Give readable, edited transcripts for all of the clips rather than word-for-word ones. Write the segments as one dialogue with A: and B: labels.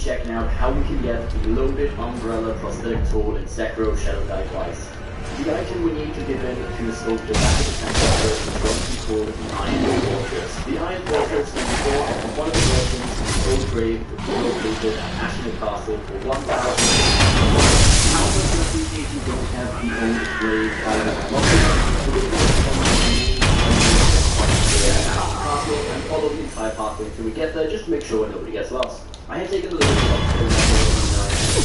A: checking out how we can get the loaded umbrella prosthetic tool in Sekiro Shadow Die Twice. The item we need to give in to the sculpture back at the temple first is going to be called the Iron Fortress. The Iron Fortress can be bought from one of the merchants in the old grave which is located at Ashton Castle for 1,000. How much would appreciate if you don't have the old grave item and follow the entire pathway until we get there, just to make sure nobody gets lost. I have taken a little bit of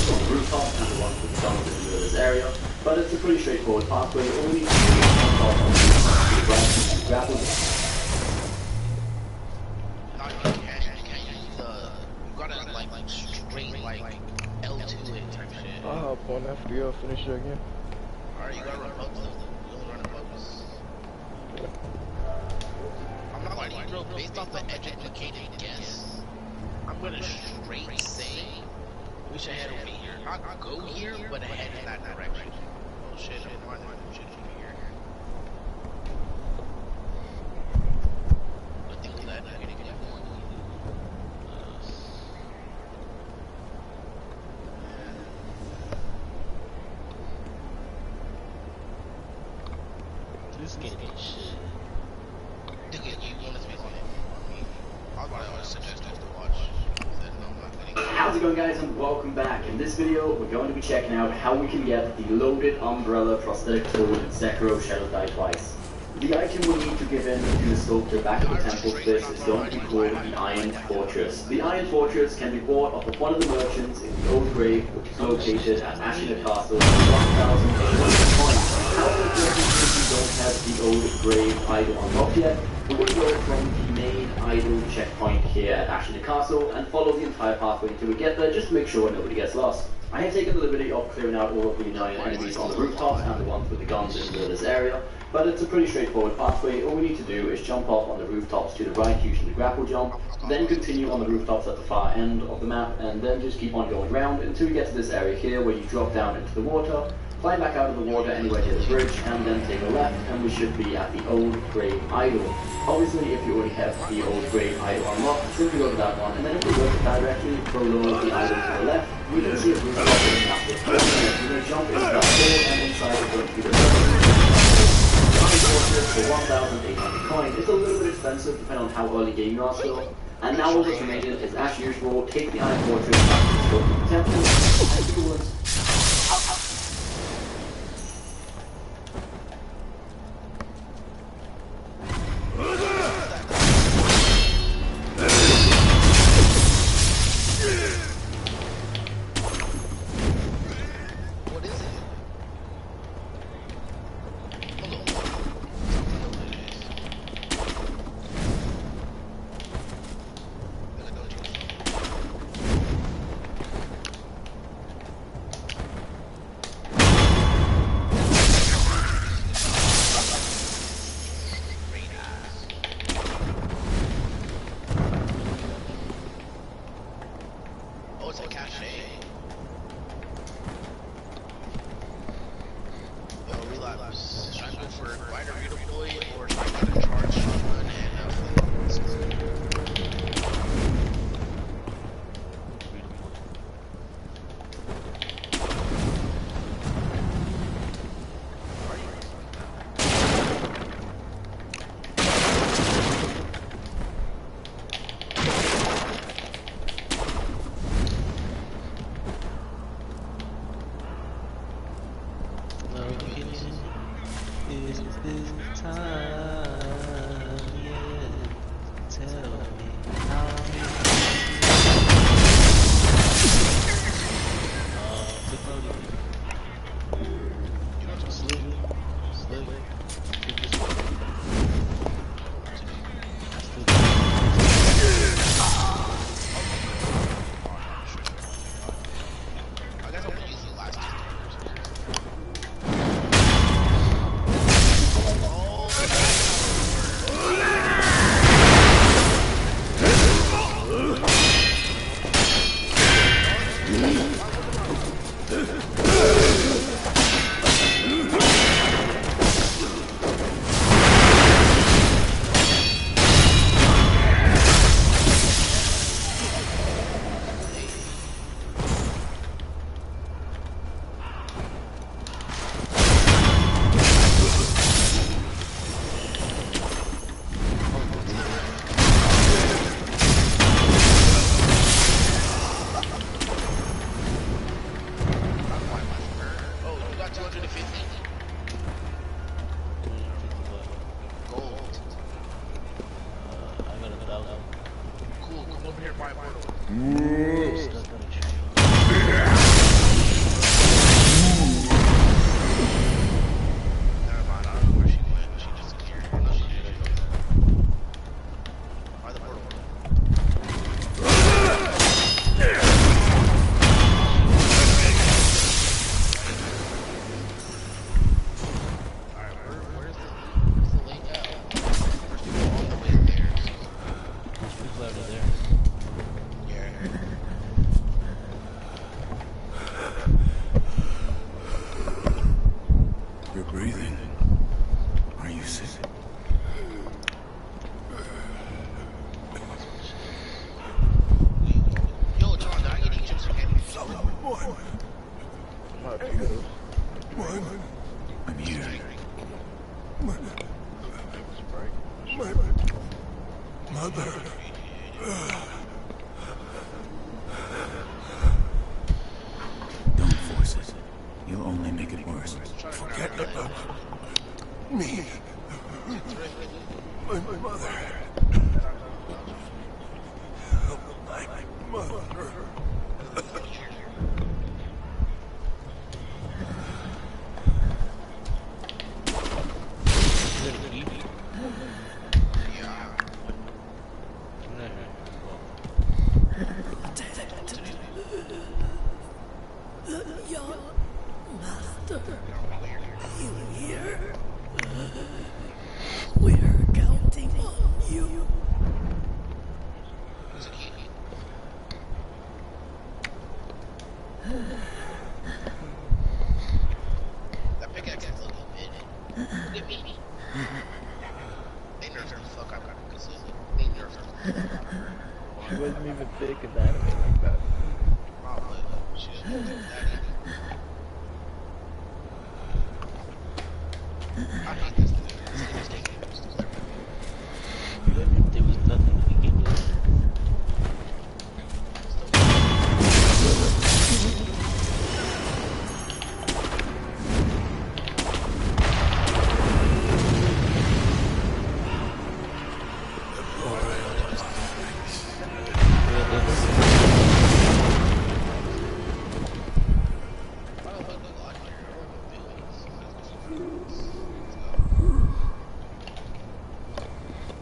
A: on the rooftop and the one with the guns in the middle of this area, but it's a pretty straightforward pathway. All we need to do is jump off on the rooftop to the right and grapple.
B: I'll hop on after y'all finish it again.
C: Alright, you gotta run focus. You only run focus. I'm not lying to you, bro. Based off the educated guess, I'm gonna straight say we should head over here. Not go here, but head in that direction. Oh shit, I'm running. We should be here. I think that I'm gonna get more. This game is shit. You want to be on it? I always suggest us to watch.
A: How's it going, guys, and welcome back. In this video we're going to be checking out how we can get the loaded umbrella prosthetic tool in Sekiro Shadow Die Twice. The item we need to give in to the sculptor back at the temple first is going to be called the Iron Fortress. The Iron Fortress can be bought off of one of the merchants in the old grave which is located at Ashton Castle for 1,800 coins. However, if you don't have the old grave idol unlocked yet, we will go from the main idol checkpoint here at Ashton Castle and follow the entire pathway until we get there, just to make sure nobody gets lost. I have taken the liberty of clearing out all of the annoying enemies on the rooftops and the ones with the guns in this area, but it's a pretty straightforward pathway. All we need to do is jump off on the rooftops to the right using the grapple jump, then continue on the rooftops at the far end of the map, and then just keep on going around until you get to this area here where you drop down into the water, fly back out of the water anywhere near the bridge, and then take a left, and we should be at the old grave idol. Obviously, if you already have the old grave idol unlocked, simply go to that one, and then if we look directly below the idol to the left, we can see a rooftop in the map. We're going to jump into that hole, and inside we're going to be the Fortress for 1,800 coins. It's a little bit expensive depending on how early game you are still. And now all that's remaining is, as usual, take the Iron Fortress back to the temple, and do it.
D: me. My mother. My mother.
C: That pickaxe is looking big. Look at me. They nerfed the fuck out of Gogetsu. They nerfed her.
B: She wasn't even thick in the anime like that.
C: Probably. She was that I hate this dude. This game's taking it.
E: There was nothing to begin with.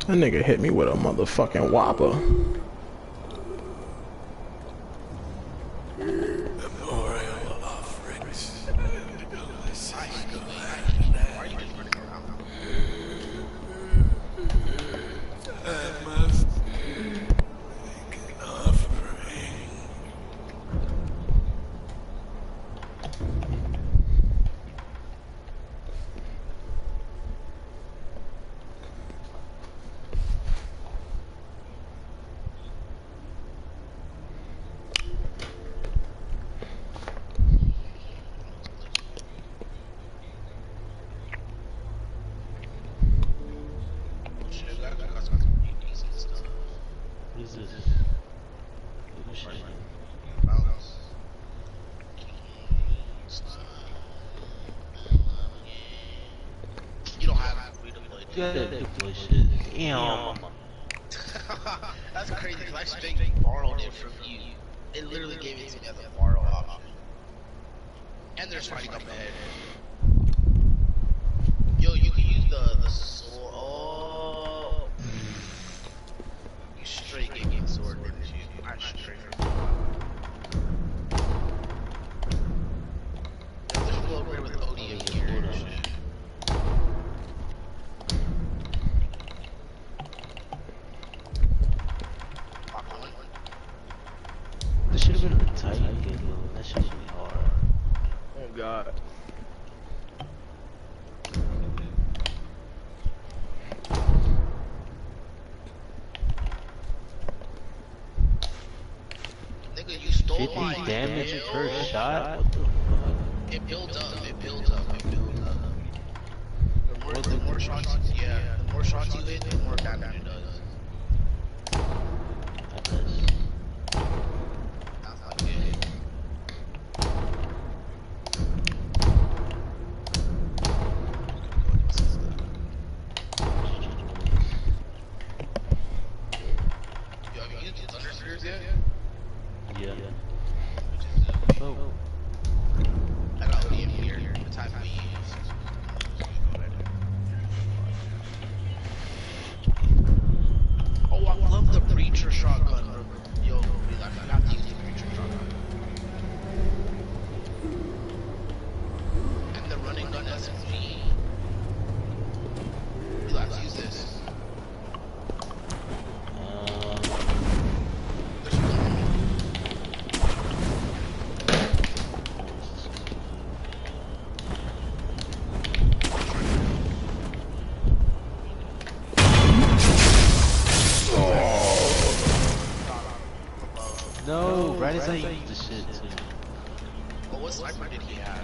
B: That nigga hit me with a motherfucking whopper.
E: What is this? Oh, shit.
C: You don't have freedom to play.
E: Yeah, that bullshit. Damn.
C: That's crazy because I straight borrowed it from you. It literally gave it to me as a borrow option. And there's fighting up ahead. Yo, you can use the sword. Oh. You straight get sword, didn't you? I straight. There's a little bit with OD in here and shit.
E: This should have been a tight game, though. That shit should be hard.
B: Oh god.
C: Nigga, you stole
E: 50
C: my
E: damage
C: kill.
E: per shot? What the fuck?
C: It builds up, it builds up, it builds up. The more shots, yeah, the more shots you hit, the more damage it does.
E: That does.
C: That's like it. Yo, have you used the Thunder Spears yet?
E: Yeah.
C: Which is,
E: Oh.
C: I got ODM here, the time we use. Oh, I love the Breacher shotgun. Yo, I have to use the Breacher shotgun. And the running gun SMG. We'll have to use this.
E: No, right as I use the shit too.
C: Oh, what sniper did he have?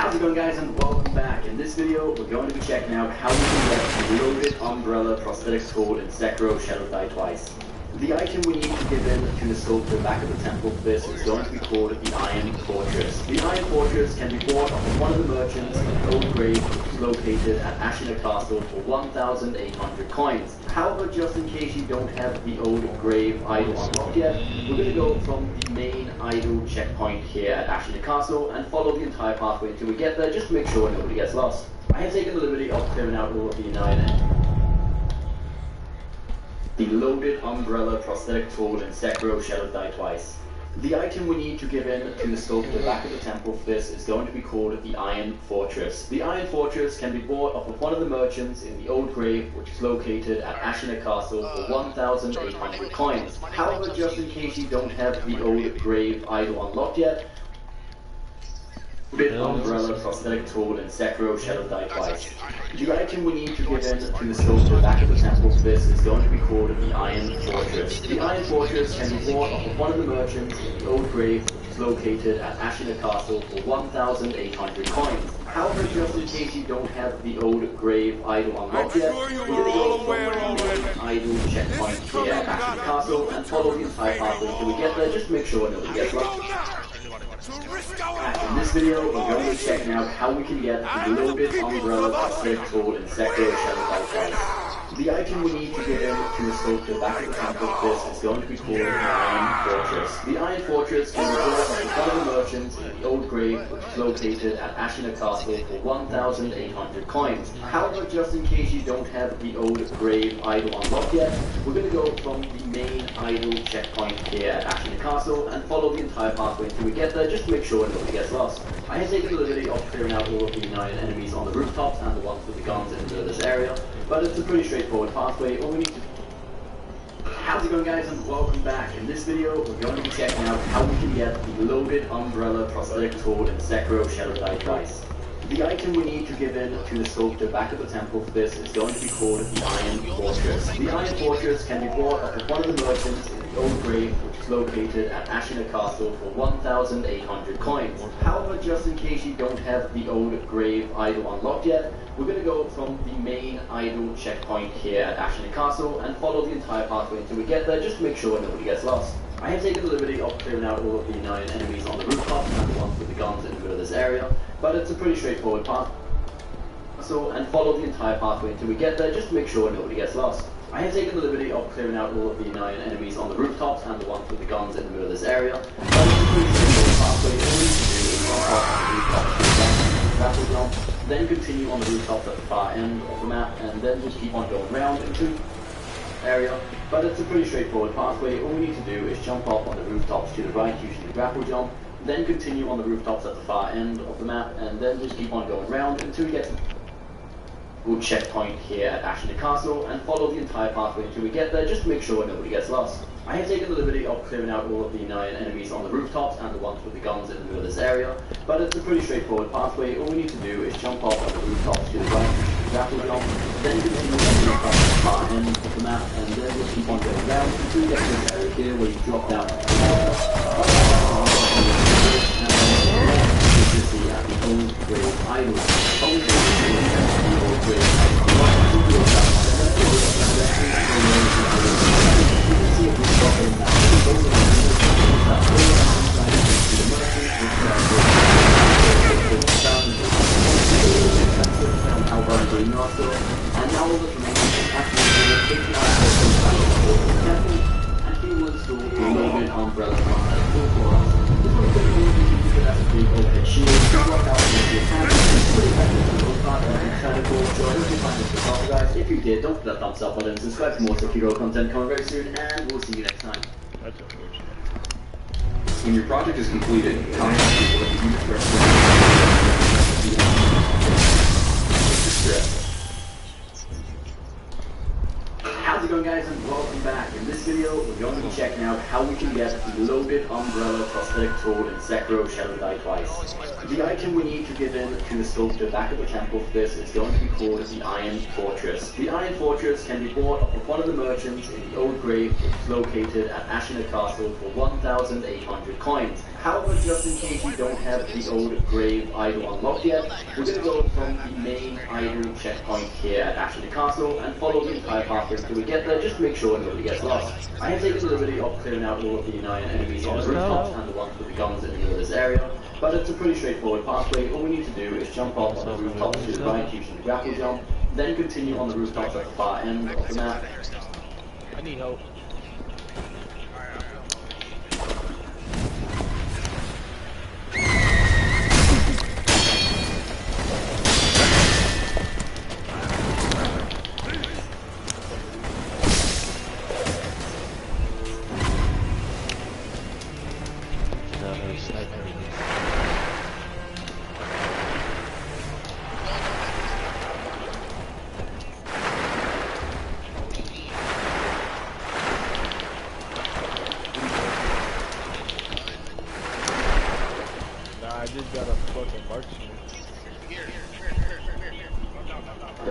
A: How's it going, guys, and welcome back. In this video, we're going to be checking out how we can get the loaded umbrella prosthetic sword in Sekiro Shadow Die Twice. The item we need to give in to the sculptor back at the temple for this is going to be called the Iron Fortress. The Iron Fortress can be bought off of one of the merchants in Old Grave, which is located at Ashina Castle for 1,800 coins. However, just in case you don't have the Old Grave idol unlocked yet, we're going to go from the main idol checkpoint here at Ashina Castle and follow the entire pathway until we get there, just to make sure nobody gets lost. I have taken the liberty of clearing out all of the the loaded umbrella prosthetic tool in Sekiro Shadow Die Twice. The item we need to give in to the sculptor back at the temple for this is going to be called the Iron Fortress. The Iron Fortress can be bought off of one of the merchants in the Old Grave, which is located at Ashina Castle for 1,800 coins. However, just in case you don't have the Old Grave idol unlocked yet, loaded umbrella prosthetic tool in Sekiro Shadow Die Twice. The item we need to give in to the sculptor back at the temple for this is going to be called the Iron Fortress. The Iron Fortress can be bought off of one of the merchants in the Old Grave, which is located at Ashina Castle for 1,800 coins. However, just in case you don't have the Old Grave idol unlocked yet, we're going to go from the main idol checkpoint here at Ashina Castle and follow the entire pathway until we get there, just to make sure nobody gets lost. In this video, we're going to be checking out how we can get the loaded umbrella prosthetic tool in Sekiro Shadow Die Twice. The item we need to give in to the sculptor back at the temple for this is going to be called the Iron Fortress. The Iron Fortress can be bought from one of the merchants in the Old Grave, which is located at Ashina Castle for 1,800 coins. However, just in case you don't have the Old Grave idol unlocked yet, we're going to go from the main idol checkpoint here at Ashina Castle and follow the entire pathway until we get there, just to make sure nobody gets lost. I have taken the liberty of clearing out all of the 9 enemies on the rooftops and the ones with the guns in the middle of this area, but it's a pretty straightforward pathway. All we need to... How's it going, guys, and welcome back. In this video, we're going to be checking out how we can get the loaded umbrella prosthetic tool in Sekiro Shadow Die Twice. The item we need to give in to the sculptor back at the temple for this is going to be called the Iron Fortress. The Iron Fortress can be bought off of one of the merchants in the Old Grave, which is located at Ashina Castle for 1,800 coins. However, just in case you don't have the Old Grave idol unlocked yet, we're going to go from the main idol checkpoint here at Ashina Castle and follow the entire pathway until we get there, just to make sure nobody gets lost. I have taken the liberty of clearing out all of the 9 enemies on the rooftop and the ones with the guns in the middle of this area, but it's a pretty straightforward path. And follow the entire pathway until we get there, just to make sure nobody gets lost. I have taken the liberty of clearing out all of the 9 enemies on the rooftops and the ones with the guns in the middle of this area, but it's a pretty straightforward pathway. All we need to do is grapple jump, then continue on the rooftops at the far end of the map, and then just keep on going around into area. But it's a pretty straightforward pathway. All we need to do is jump up on the rooftops to the right using the grapple jump, then continue on the rooftops at the far end of the map, and then just keep on going around until we get to the checkpoint here at Ashton Castle, and follow the entire pathway until we get there, just to make sure nobody gets lost. I have taken the liberty of clearing out all of the 9 enemies on the rooftops and the ones with the guns in the middle of this area, but it's a pretty straightforward pathway. All we need to do is jump up on the rooftops to the right, grapple jump, then continue on the rooftops at the far end of the map, and then just keep on going down until you get to this area here where you drop down to the water. The old grave idol. And now all the remaining actually and he will install the loaded umbrella for us. This one's pretty cool because you can have a big overhead shield, block out the attack, it's pretty effective for the most part, and it's kind of cool. So I hope you find this helpful, guys. If you did, don't forget that thumbs up button, subscribe for more Sekiro content coming very soon, and we'll see you next time.
C: That's unfortunate.
A: When your project is completed, contact people that you first. How's it going, guys, and welcome back. In this video, we're going to be checking out how we can get the loaded umbrella prosthetic tool in Sekiro Shadow Die Twice. The item we need to give in to the sculptor back at the temple for this is going to be called the Iron Fortress. The Iron Fortress can be bought off of one of the merchants in the old grave, which is located at Ashina Castle for 1,800 coins. However, just in case you don't have the old grave idol unlocked yet, we're going to go from the main idol checkpoint here at Ashina Castle and follow the entire pathway until we get there, just to make sure nobody gets lost. I have taken the liberty of clearing out all of the 9 enemies on the rooftops and the ones with the guns in the middle of this area, but it's a pretty straightforward pathway. All we need to do is jump up on the rooftops to the right using the grapple jump, then continue on the rooftops at the far end of the map.
C: I need help. I just got a fucking marksman.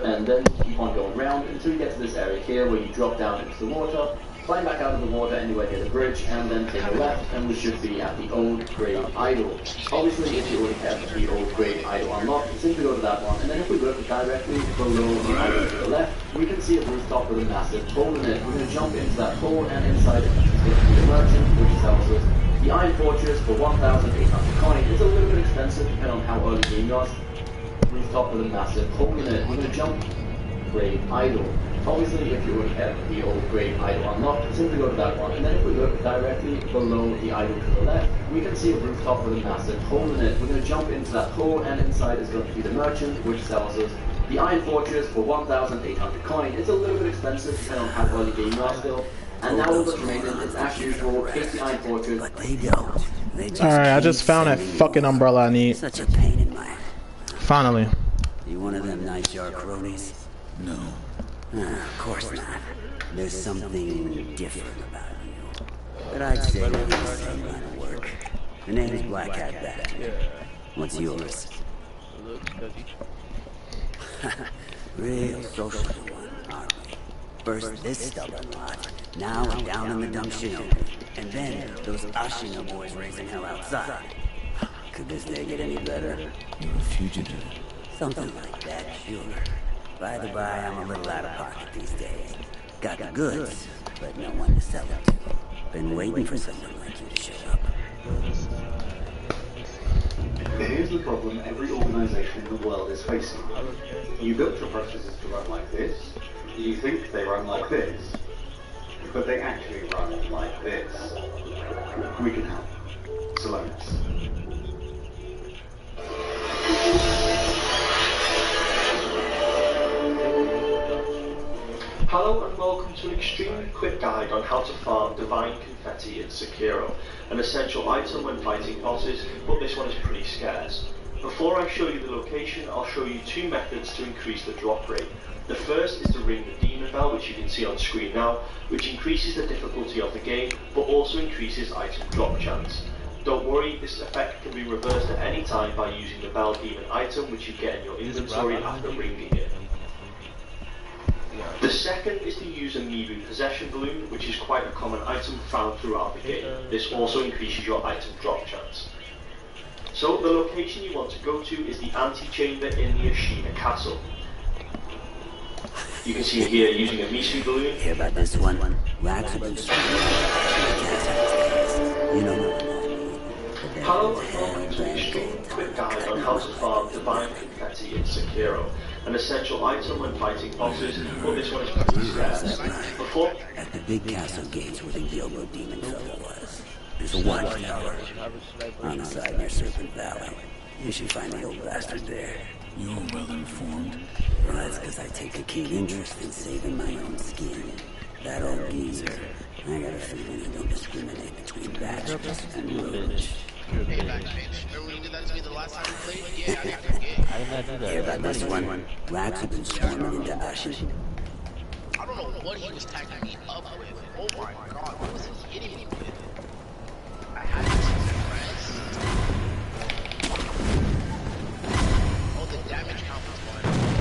A: And then keep on going around until you get to this area here where you drop down into the water, climb back out of the water anywhere near the bridge, and then take a left, and we should be at the old grave idol. Obviously, if you already have the old grave idol unlocked, simply go to that one, and then if we look directly below the idol to the left, we can see a rooftop with a massive hole in it. We're going to jump into that hole, and inside it is going to be the merchant, which tells us the Iron Fortress for 1,800 coins. It's a little bit expensive depending on how early the game was. Rooftop with a massive hole in it. We're going to jump grave idol. Obviously, if you already have the old grave idol unlocked, simply go to that one. And then if we look directly below the idol to the left, we can see a rooftop with a massive hole in it. We're going to jump into that hole, and inside is going to be the merchant, which sells us the Iron Fortress for 1,800 coins. It's a little bit expensive depending on how early the game was still. And now all that's remaining is, as usual, take the Iron Fortress.
D: But they don't. They just
B: Alright, I just found that fucking umbrella I need.
D: Such a pain in my...
B: Finally.
D: You one of them nightjar cronies?
F: No.
D: Of course not. There's something different about you. But I'd say you're the same line of work. The name's Black Hat Bastard. What's yours? Real social one, aren't we? First this stubborn lot, now I'm down in the dump Shinobi, and then those Ashina boys raising hell outside. Could this day get any better?
F: You're a fugitive.
D: Something like that, sure. By the by, I'm a little out of pocket these days. Got the goods, but no one to sell it to. Been waiting for someone like you to show up.
G: Here's the problem every organization in the world is facing. You built your processes to run like this, you think they run like this, but they actually run like this. We can help. Salonis.
F: Hello and welcome to an extremely quick guide on how to farm Divine Confetti in Sekiro, an essential item when fighting bosses, but this one is pretty scarce. Before I show you the location, I'll show you two methods to increase the drop rate. The first is to ring the demon bell, which you can see on screen now, which increases the difficulty of the game, but also increases item drop chance. Don't worry, this effect can be reversed at any time by using the bell demon item, which you get in your inventory after ringing it. The second is to use a Mibu possession balloon, which is quite a common item found throughout the game. This also increases your item drop chance. So the location you want to go to is the antechamber in the Ashina castle. You can see here using a Misu balloon.
D: Hear about this one? Wax have been you know.
F: Hello and welcome to an extremely quick guide on how to farm Divine Confetti in Sekiro, an essential item when fighting bosses, but this one is pretty scarce. Before
D: At the big castle gates where the Gilgo demon fellow was, there's a watchtower on the side near Serpent Valley. You should find the old bastard there. You're well informed. Well, that's because I take a keen interest in saving my own skin. That old geezer. I got a feeling he don't discriminate between bachelors and roach.
C: Hey, Backbench, remember when you did that to me the last time we played? Yeah, I got your game.
E: I did not do that.
D: Hear about this one? Wax have been swarming into Ashen.
C: I don't know what he was tagging me up with. Oh my god, what was he hitting me with? I had to press. Oh, the damage count was one.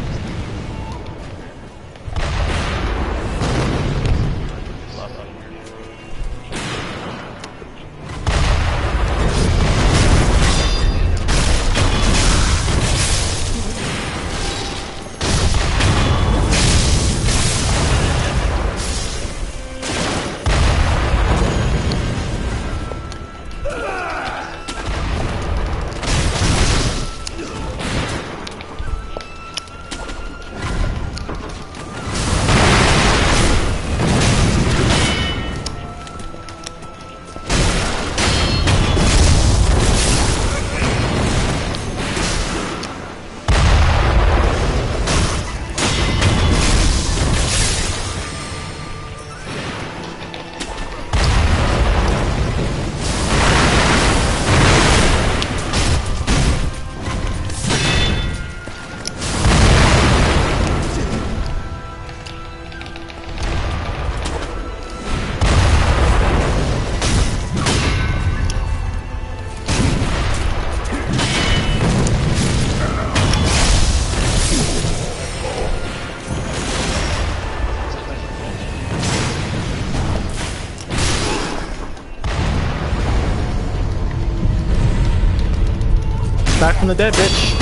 B: Back from the dead, bitch.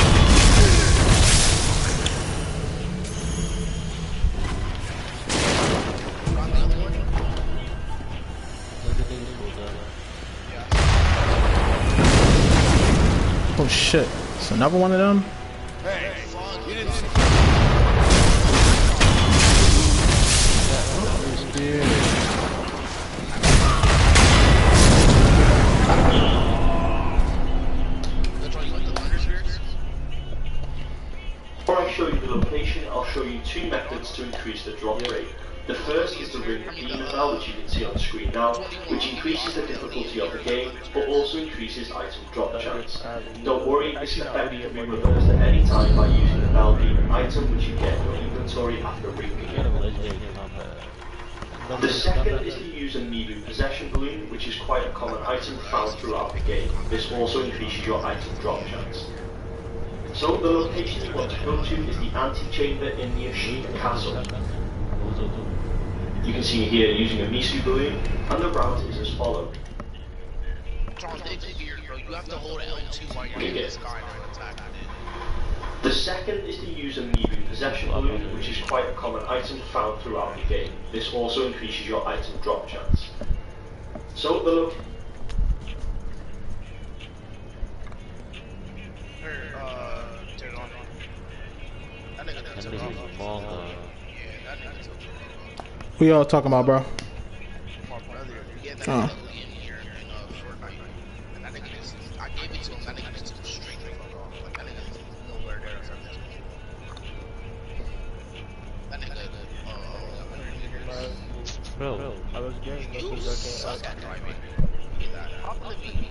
B: Oh shit. It's another one of them?
F: Before I show you the location, I'll show you two methods to increase the drop rate. The first is to ring the demon bell, which you can see on screen now, which increases the difficulty of the game, but also increases item drop chance. Don't worry, this effect can be reversed at any time by using the bell demon item, which you get in your inventory after ringing it. The second is to use a Mibu possession balloon, which is quite a common item found throughout the game. This also increases your item drop chance. So the location you want to go to is the antechamber in the Ashina castle. You can see here using a Misu balloon, and the route is as follows.
C: Charles, it's weird, bro. You have to hold L2 while you're in the sky to attack it.
F: The second is to use a Mibu possession balloon, which is quite a common item found throughout the game. This also increases your item drop chance. So the location.
B: Who y'all talking about, bro? Oh.
E: Yo, I was getting
C: You
E: Motherfucker
C: suck at driving. Get that. How could it be?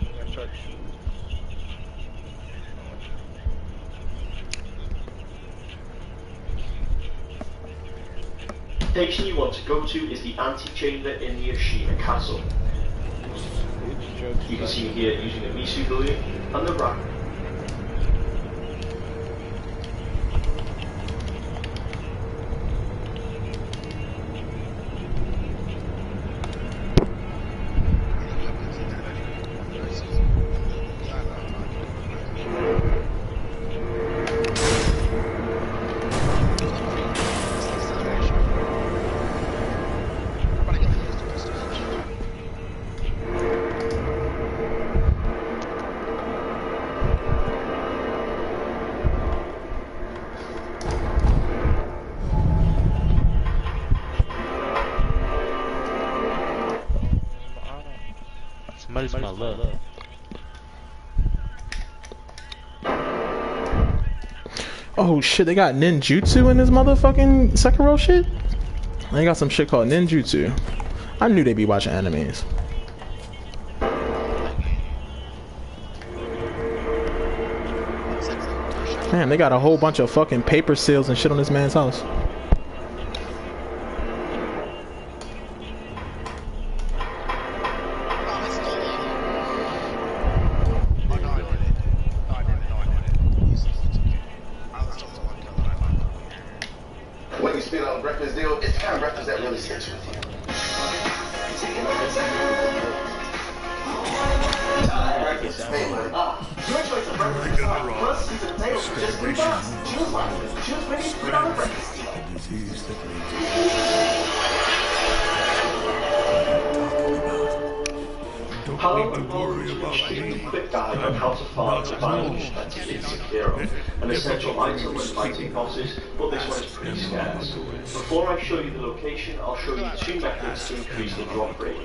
E: I tried to shoot.
F: The location you want to go to is the antechamber in the Ashina castle. You can see me here using a Misu balloon and the rack.
E: Somebody's my love.
B: Oh shit, they got ninjutsu in this motherfucking Sekiro shit? They got some shit called ninjutsu. I knew they'd be watching animes. Man, they got a whole bunch of fucking paper seals and shit on this man's house.
H: When you spit out a breakfast deal, it's the kind of breakfast that really sticks with you. Breakfast failing. Your choice of breakfast is plus seats at the table for just $3. Choose wisely. Choose Winnie's $3 breakfast deal.
F: Hello and welcome to extremely quick guide on how to farm the violent expenses in Sekiro, an essential item when fighting bosses, but this one is pretty scarce. Before I show you the location, I'll show you two methods to increase the drop rate.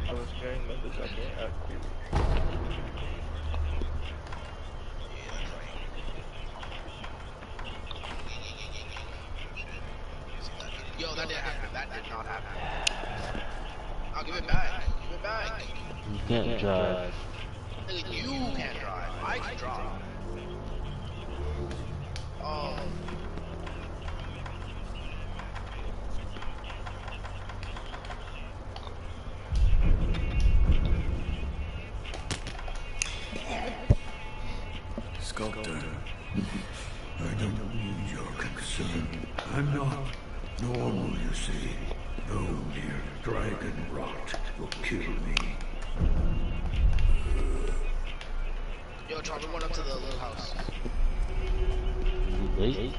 E: I was carrying Motherfucker.
C: Yo, that didn't happen. That did not happen. I'll give it back. Give it back.
E: You can't drive.
C: Nigga, you can't drive. I can drive. Oh.
I: Sculptor, I don't need your concern. I'm not normal, you see. No mere dragon rot will kill me.
C: Yo, Charlie, we went up to the little house.
E: Late?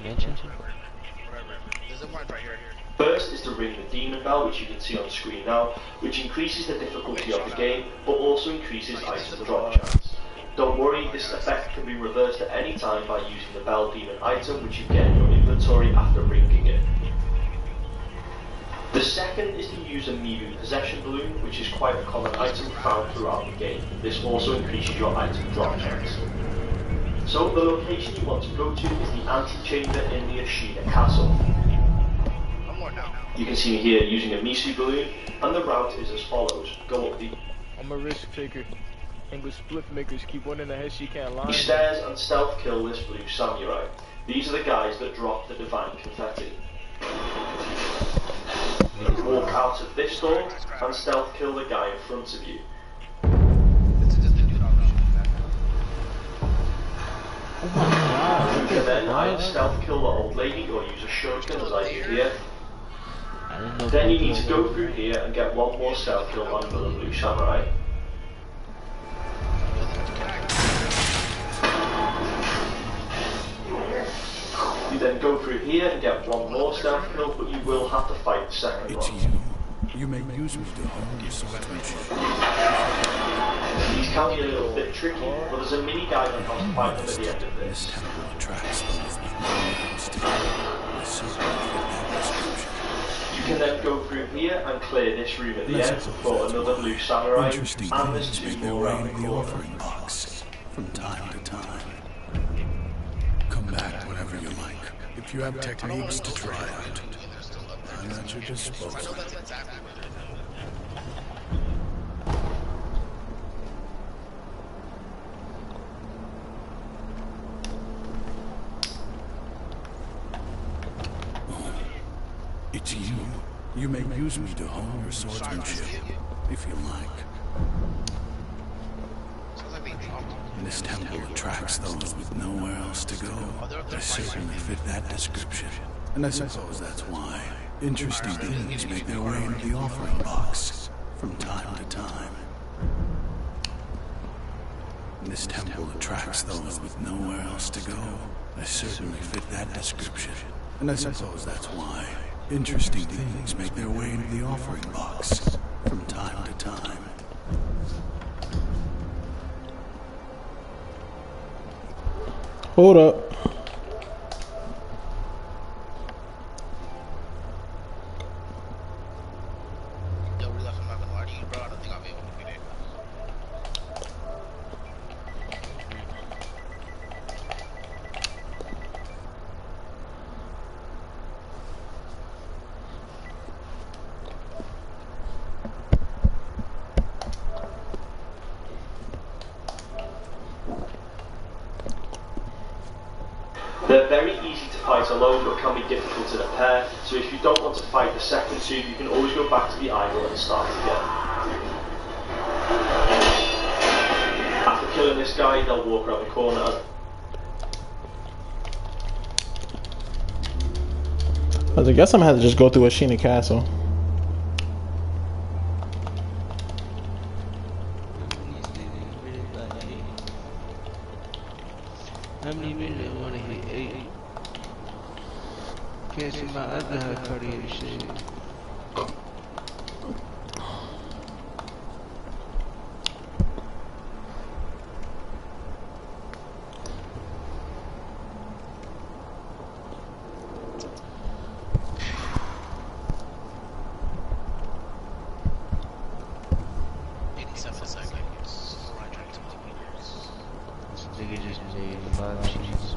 E: Mansion?
C: Whatever. There's a one right here.
F: First is to ring the demon bell, which you can see on screen now, which increases the difficulty of the game, but also increases item drop chance. Don't worry, this effect can be reversed at any time by using the bell demon item, which you get in your inventory after ringing it. The second is to use a Mibu possession balloon, which is quite a common item found throughout the game. This also increases your item drop chance. So the location you want to go to is the antechamber in the Ashina castle.
C: One more now.
F: You can see me here using a Misu balloon, and the route is as follows. Go up the
E: I'm a risk taker. English split makers keep one in the head she can't lie.
F: stairs and stealth kill this blue samurai. These are the guys that drop the divine confetti. Walk out of this door and stealth kill the guy in front of you. You can then either stealth kill the old lady or use a shuriken as I do here. Then you need to go through here and get one more stealth kill on another blue samurai. You then go through here and get one more stealth kill, but you will have to fight the second one.
I: You may use me to hone your swordsmanship.
F: These can be a little bit tricky, but there's a mini guide on how to fight them at the end of
I: This
F: this.
I: temple attracts those with no means to go. I certainly fit that description.
F: You can then go through here and clear this room at the end for another blue samurai,
I: Interesting
F: and there's
I: things
F: two
I: make their
F: more
I: way
F: around the
I: into the
F: corner.
I: offering box from time to time. Come back whenever you like. If you have techniques to try out, I'm at your disposal. It's you. You may use me to hone your swordsmanship, if you like. This temple attracts those with nowhere else to go. I certainly fit that description. And I suppose that's why interesting things make their way into the offering box from time to time. This temple attracts those with nowhere else to go. I certainly fit that description. And I suppose that's why interesting things make their way into the offering box from time to time.
B: Hold up.
C: Yo, real life, I'm not gonna lie to you, bro. I don't think I'll be able to get it.
F: They're very easy to fight alone, but can be difficult in a pair, so if you don't want to fight the second two, you can always go back to the idol and start again. After killing this guy, they'll walk around the corner.
B: I guess I'm gonna have to just go through Ashina Castle.
J: How many minutes I wanna hit 8? Can't see my other high cardio shit. Nigga just made 5 cheeses.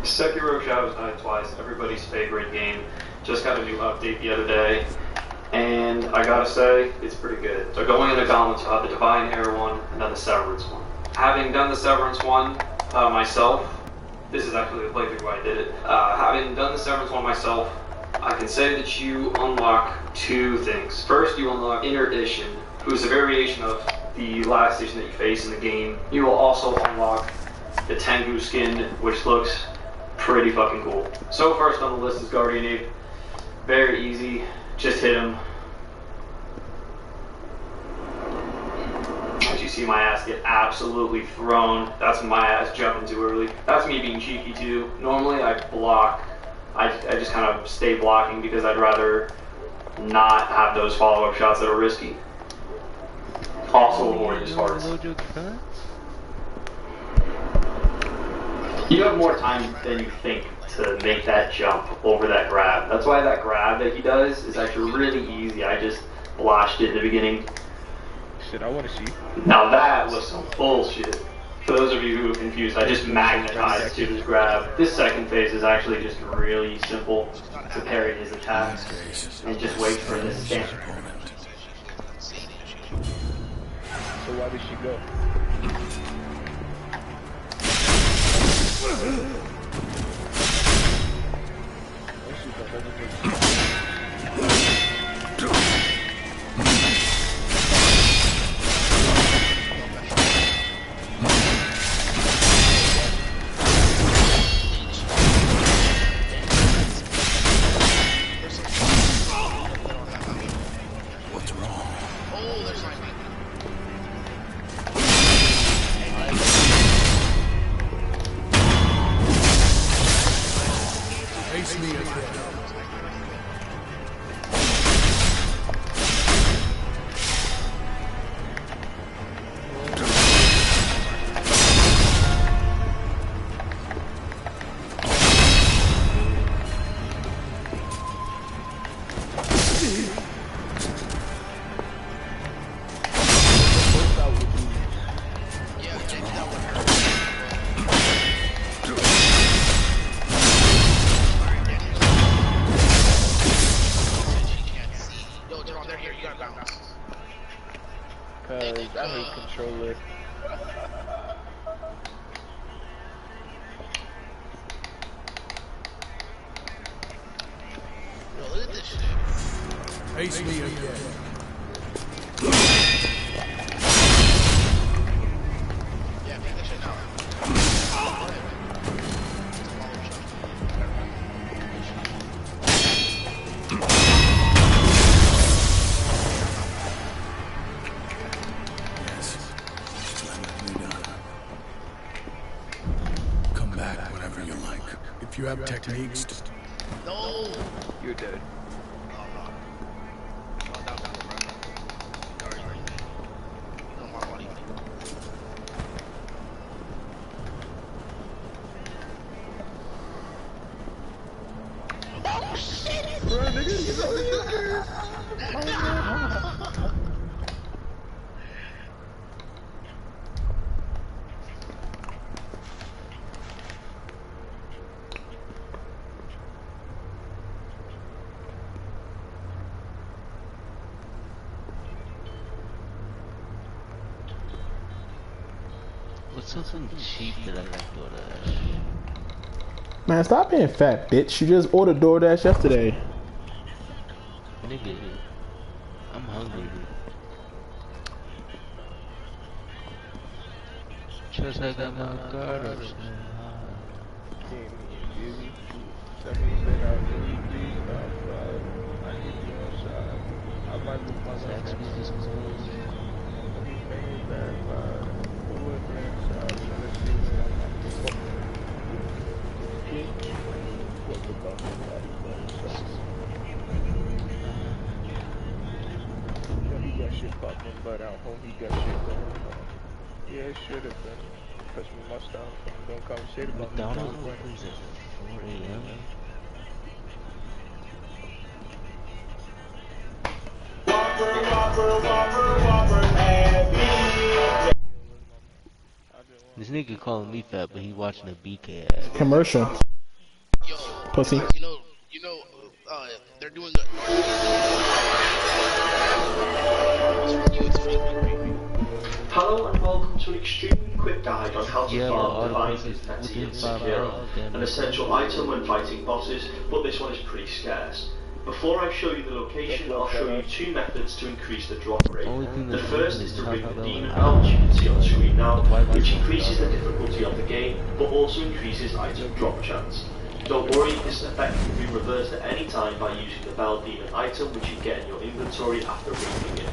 K: Sekiro Shadows Die Twice, everybody's favorite game, just got a new update the other day, and I gotta say, it's pretty good. So going in the gauntlets, you'll have the Divine Air one, and then the Severance one. Having done the Severance one myself, this is actually the playthrough where I did it. Having done the Severance one myself, I can say that you unlock 2 things. First, you unlock Inner Ishin, who is a variation of the last Ishin that you face in the game. You will also unlock the Tengu skin, which looks pretty fucking cool. So first on the list is Guardian Ape. Very easy, just hit him. As you see my ass get absolutely thrown, that's my ass jumping too early. That's me being cheeky too. Normally I block, I just kind of stay blocking because I'd rather not have those follow-up shots that are risky. Also avoid his hearts. You have more time than you think to make that jump over that grab. That's why that grab that he does is actually really easy. I just blasted it in the beginning.
E: Shit, I want to see.
K: Now that was some bullshit. For those of you who are confused, I just magnetized to his grab. This second phase is actually just really simple to parry his attacks and just wait for this stand.
E: So why did she go?
I: Face me again.
C: Yeah, make that shit now.
I: Yes, splendidly done. Come back whenever you like. If you have techniques to...
C: No!
E: You're dead.
C: Oh, no. Oh, that was bro. Sorry. No more money. Oh, shit!
E: Bro, nigga, you know
J: What's something cheap that I can DoorDash?
B: Man, stop being fat, bitch. You just ordered DoorDash yesterday.
J: Nigga, I'm hungry. Just like I got my guard up.
E: That means that I really please stop. I need you outside. I might move my life.
J: Sex me this close.
E: He's making bad vibes. But we're inside. So let's see what I'm what the fuck is that? Yeah, he got shit popping, but I hope he got shit going on. Yeah, it should have been. Touch me my style. Don't conversate about
J: McDonald's
E: me.
J: opens at 4 a.m. This nigga calling me fat, but he watching a BK ad.
B: Commercial.
C: Yo,
B: Pussy.
C: You know, they're doing a...
F: Hello and welcome to an extremely quick guide on how to
J: Yeah,
F: farm
J: but
F: divine confetti in
J: within 5
F: Sekiro,
J: hours, damn
F: an
J: it.
F: essential item when fighting bosses, but this one is pretty scarce. Before I show you the location, I'll show you two methods to increase the drop rate. The first is to ring the demon bell, which you can see on the screen now, which increases the difficulty of the game, but also increases item drop chance. Don't worry, this effect can be reversed at any time by using the bell demon item, which you get in your inventory after ringing it.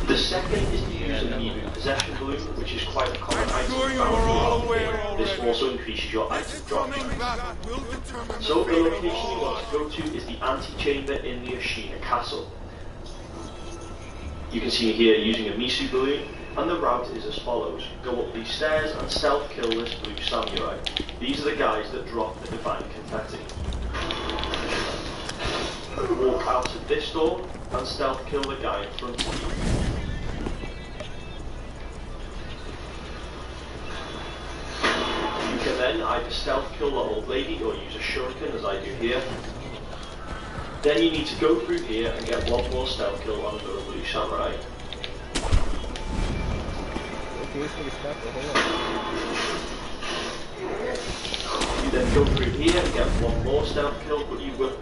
F: The second is to use an evil possession balloon, which is quite a common item found throughout the game. This also increases your item drop chance. So the location you want to go to is the antechamber in the Ashina castle. You can see me here using a Misu balloon, and the route is as follows. Go up these stairs and stealth kill this blue samurai. These are the guys that drop the divine confetti. Walk out of this door and stealth kill the guy in front of you. You can then either stealth kill the old lady or use a shuriken as I do here. Then you need to go through here and get one more stealth kill on another blue samurai. You then go through here and get one more stealth kill, but you will...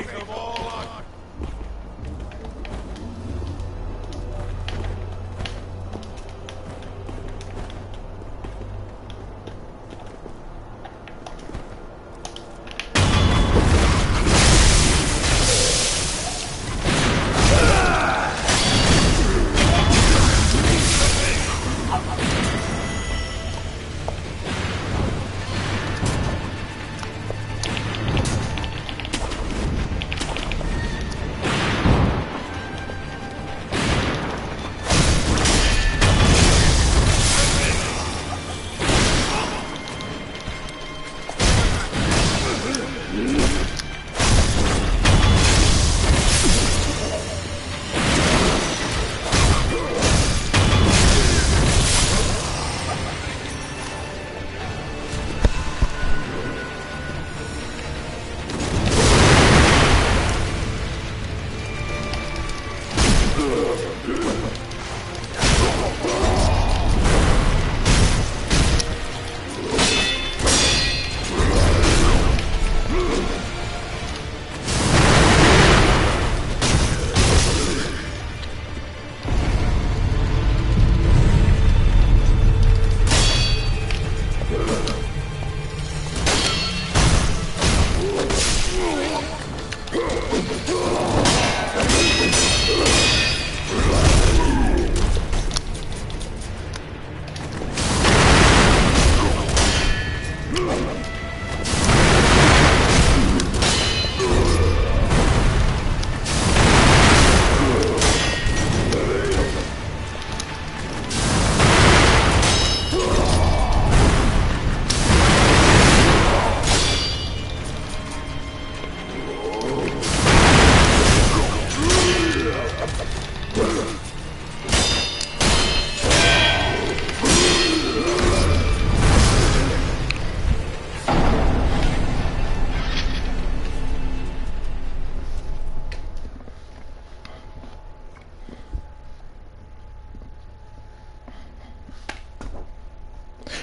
H: fate of all our...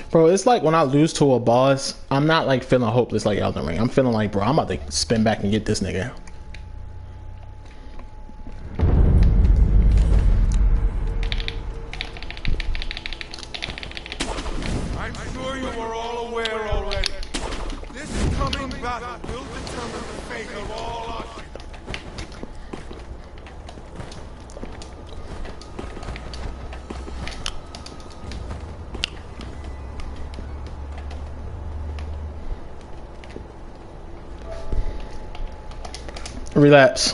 B: Bro, it's like when I lose to a boss, I'm not like feeling hopeless like Elden Ring. I'm feeling like, bro, I'm about to spin back and get this nigga.
H: I'm sure you are all aware already. This coming battle will determine the fate of all our...
B: Relapse.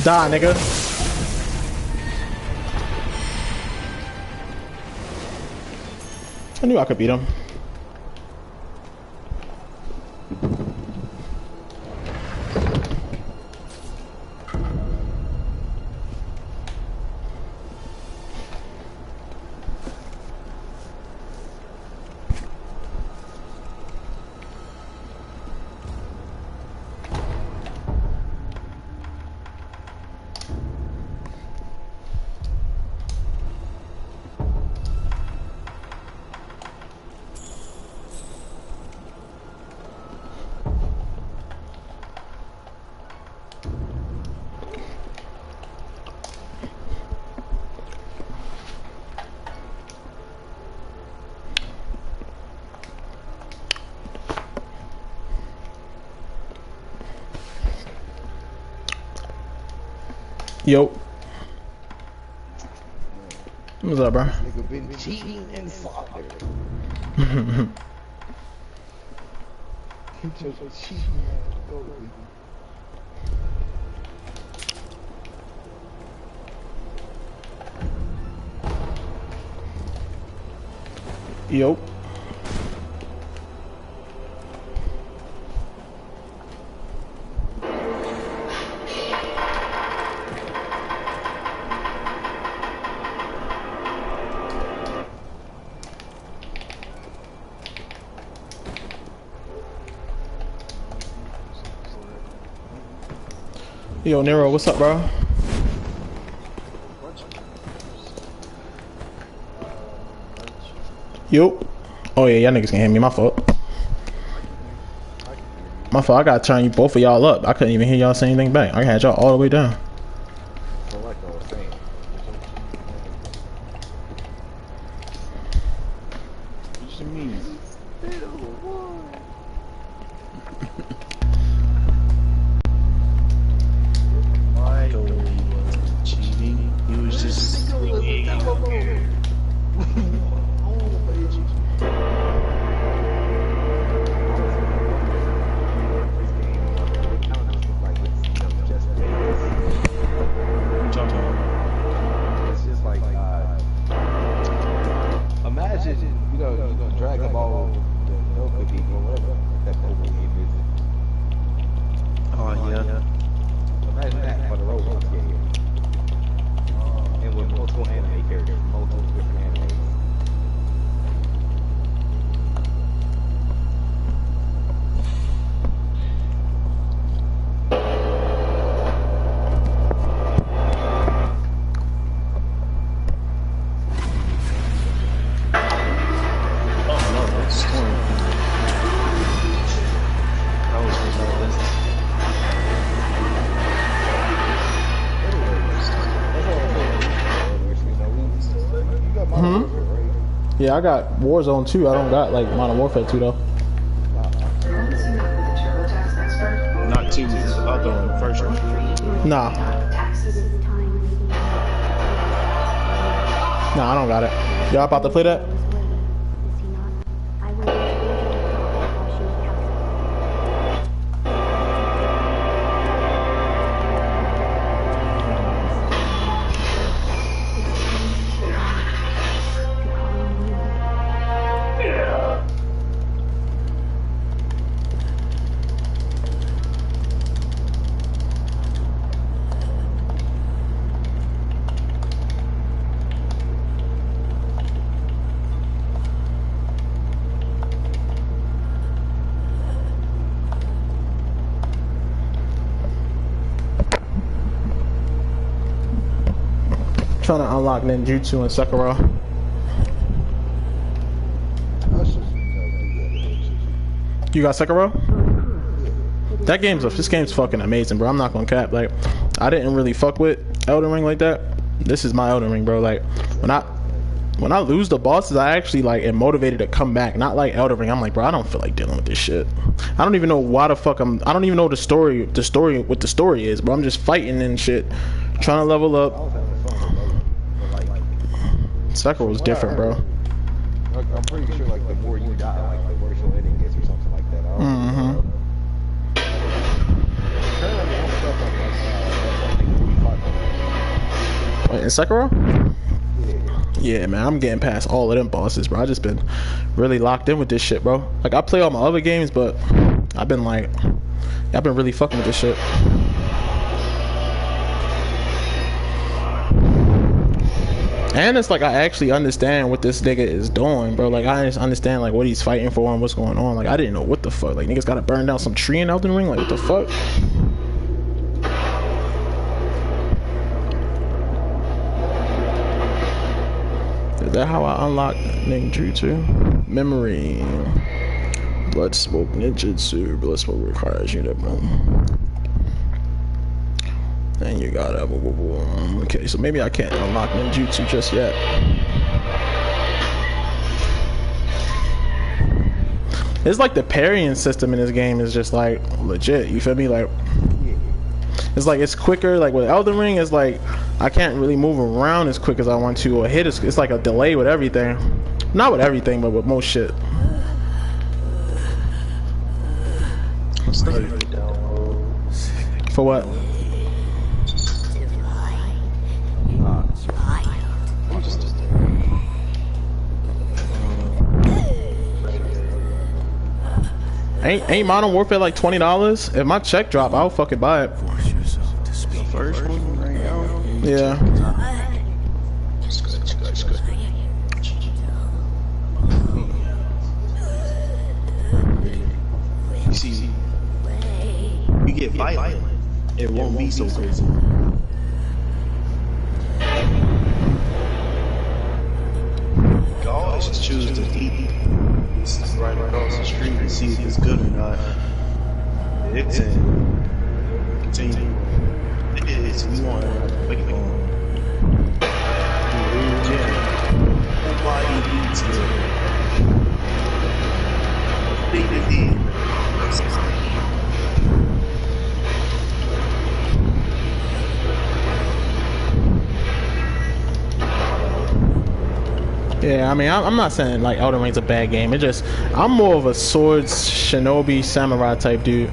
B: Die, nigga. I knew I could beat him. Yo. What's up, bro?
E: Nigga been cheating and father. Just cheating. Go, baby.
B: Yo. Yo, Nero, what's up, bro? Yo. Oh yeah, y'all niggas can hear me. My fault. My fault. I gotta turn you both of y'all up. I couldn't even hear y'all say anything back. I had y'all all the way down.
E: What you mean?
J: I told you he wasn't cheating. He was just swinging.
E: It's just like, imagine, you know, you're gonna drag them all the no cookie or whatever that Pokemon game is.
J: Oh yeah.
E: Imagine that for the Roblox game. And with multiple anime characters, multiple different animes.
J: Oh no, that's torn. That was ridiculous.
B: Yeah, I got Warzone 2. I don't got like Modern Warfare 2 though.
J: Not two, the other one, the first one.
B: Nah. Nah, I don't got it. Y'all about to play that? Trying to unlock ninjutsu and Sekiro. You got Sekiro? That this game's fucking amazing, bro. I'm not gonna cap. Like, I didn't really fuck with Elden Ring like that. This is my Elden Ring, bro. Like, when I lose the bosses, I actually like am motivated to come back. Not like Elden Ring. I'm like, bro, I don't feel like dealing with this shit. I don't even know why the fuck I don't even know what the story is, bro. I'm just fighting and shit, trying to level up. Sekiro's different, bro.
E: I'm pretty sure like the more you die, like the worse your ending gets or something like that. I don't know. Apparently, I'm stuck on like something
B: Wait, in Sekiro? Yeah, man, I'm getting past all of them bosses, bro. I just been really locked in with this shit, bro. Like, I play all my other games, but I've been really fucking with this shit. And it's like I actually understand what this nigga is doing, bro. Like, I just understand like what he's fighting for and what's going on. Like, I didn't know what the fuck. Like, niggas gotta burn down some tree in Elden Ring. Like, what the fuck? Is that how I unlock ninjutsu? Memory. Blood smoke ninjutsu. Blood smoke requires you to boom. And you got it. Okay, so maybe I can't unlock ninjutsu just yet. It's like the parrying system in this game is just like legit. You feel me? Like, it's like it's quicker. Like with Elden Ring, it's like I can't really move around as quick as I want to, or hit. It's like a delay with everything. Not with everything, but with most shit. For what? Ain't Modern Warfare like $20? If my check drop, I'll fucking buy it.
J: First one right now.
B: Yeah.
J: You see, you get violent, it won't be so crazy. Y'all just choose to eat right across the street and see if it's good or not. It's continue. It is. We want to wait on. Nobody eats it. They did.
B: Yeah, I mean, I'm not saying like Elden Ring's a bad game. It just, I'm more of a swords, shinobi, samurai type dude.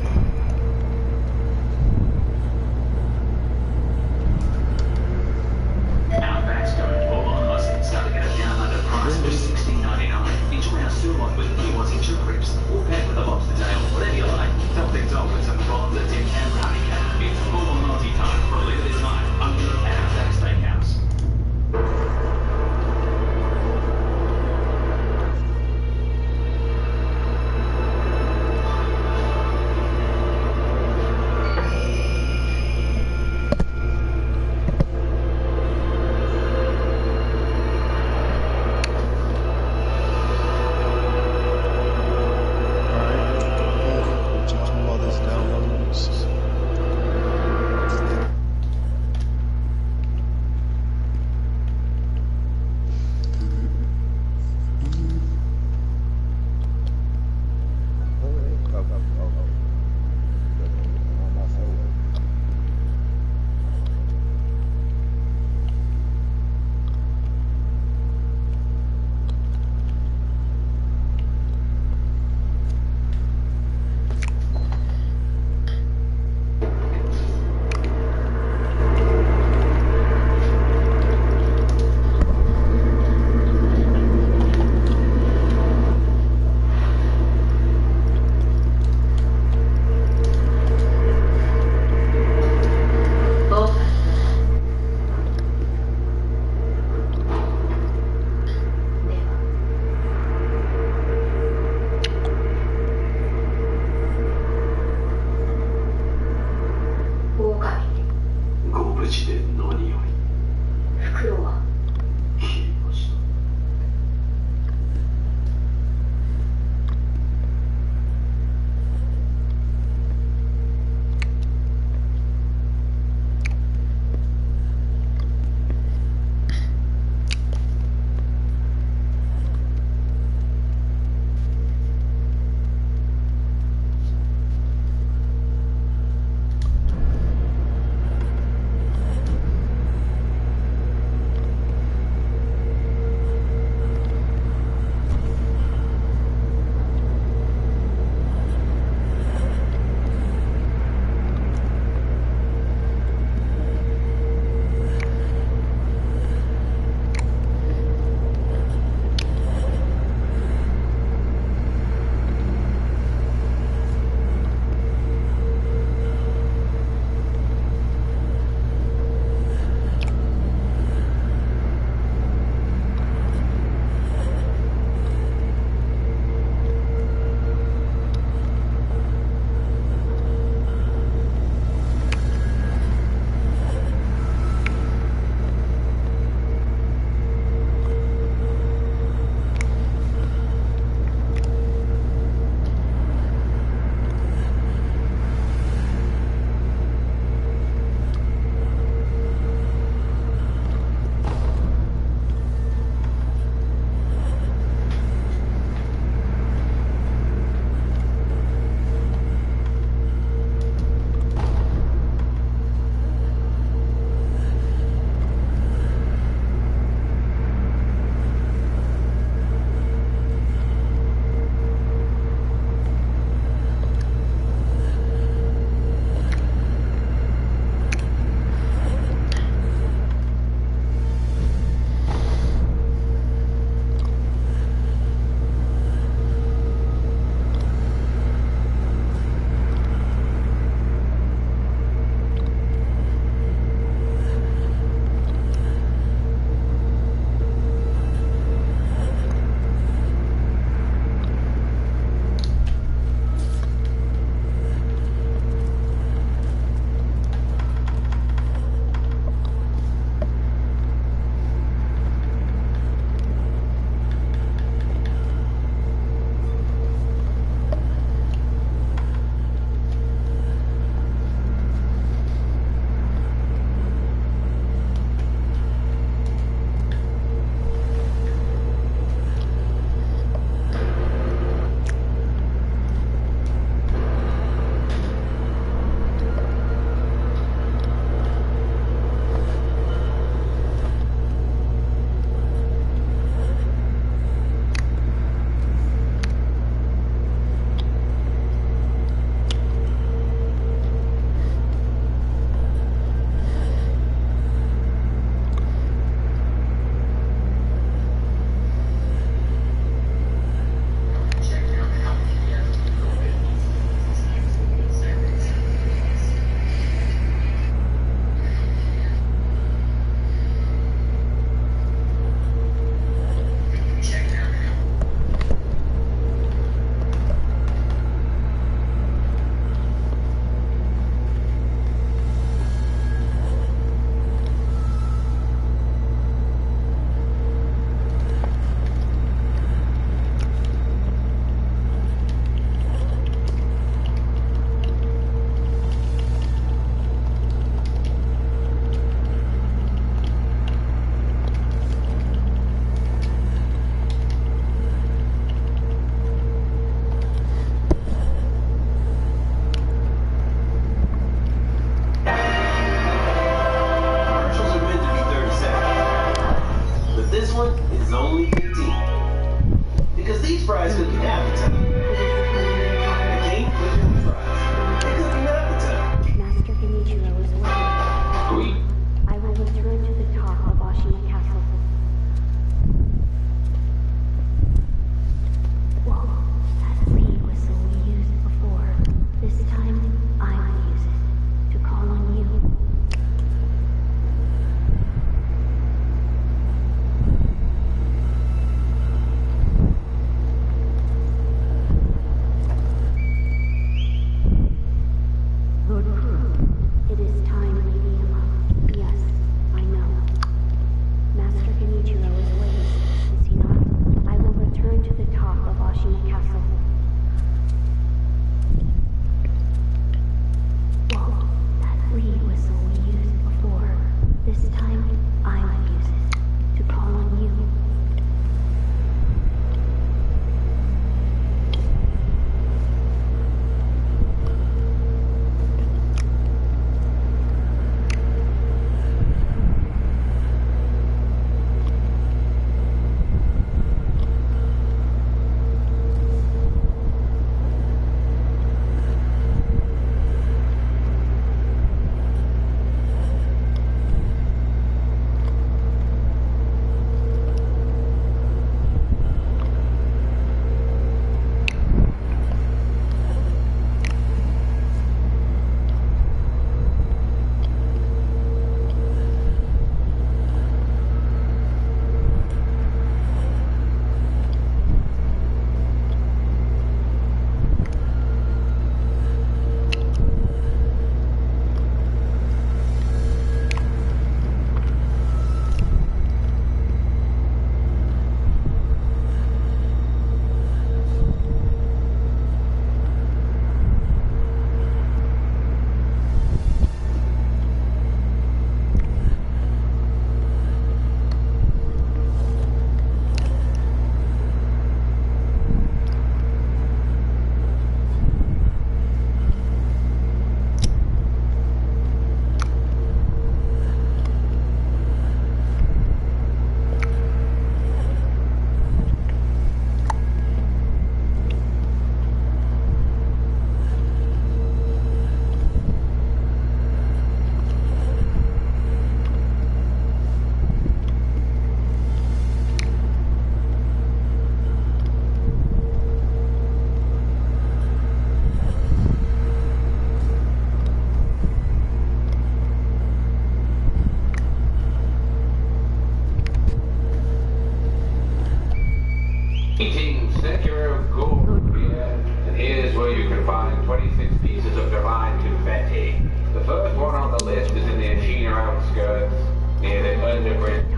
L: Greetings, Sekiro Gogetzu here, and here's where you can find 26 pieces of divine confetti. The first one on the list is in the Ashina outskirts, near the underbridge.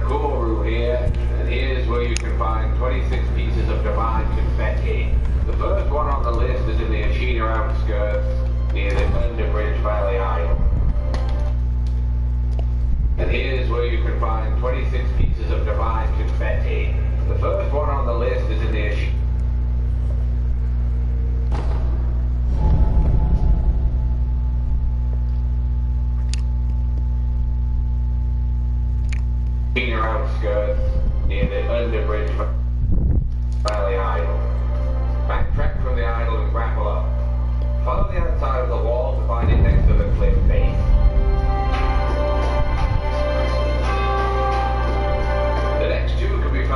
L: Guru here, and here's where you can find 26 pieces of divine confetti. The first one on the list is in the Ashina outskirts, near the Underbridge Valley Isle. And here's where you can find 26 pieces of divine confetti. The first one on the list is in the Ashina outskirts, near the Underbridge Valley Idol. Backtrack from the idol and grapple up. Follow the outside of the wall to find it next to the cliff face. The next two can be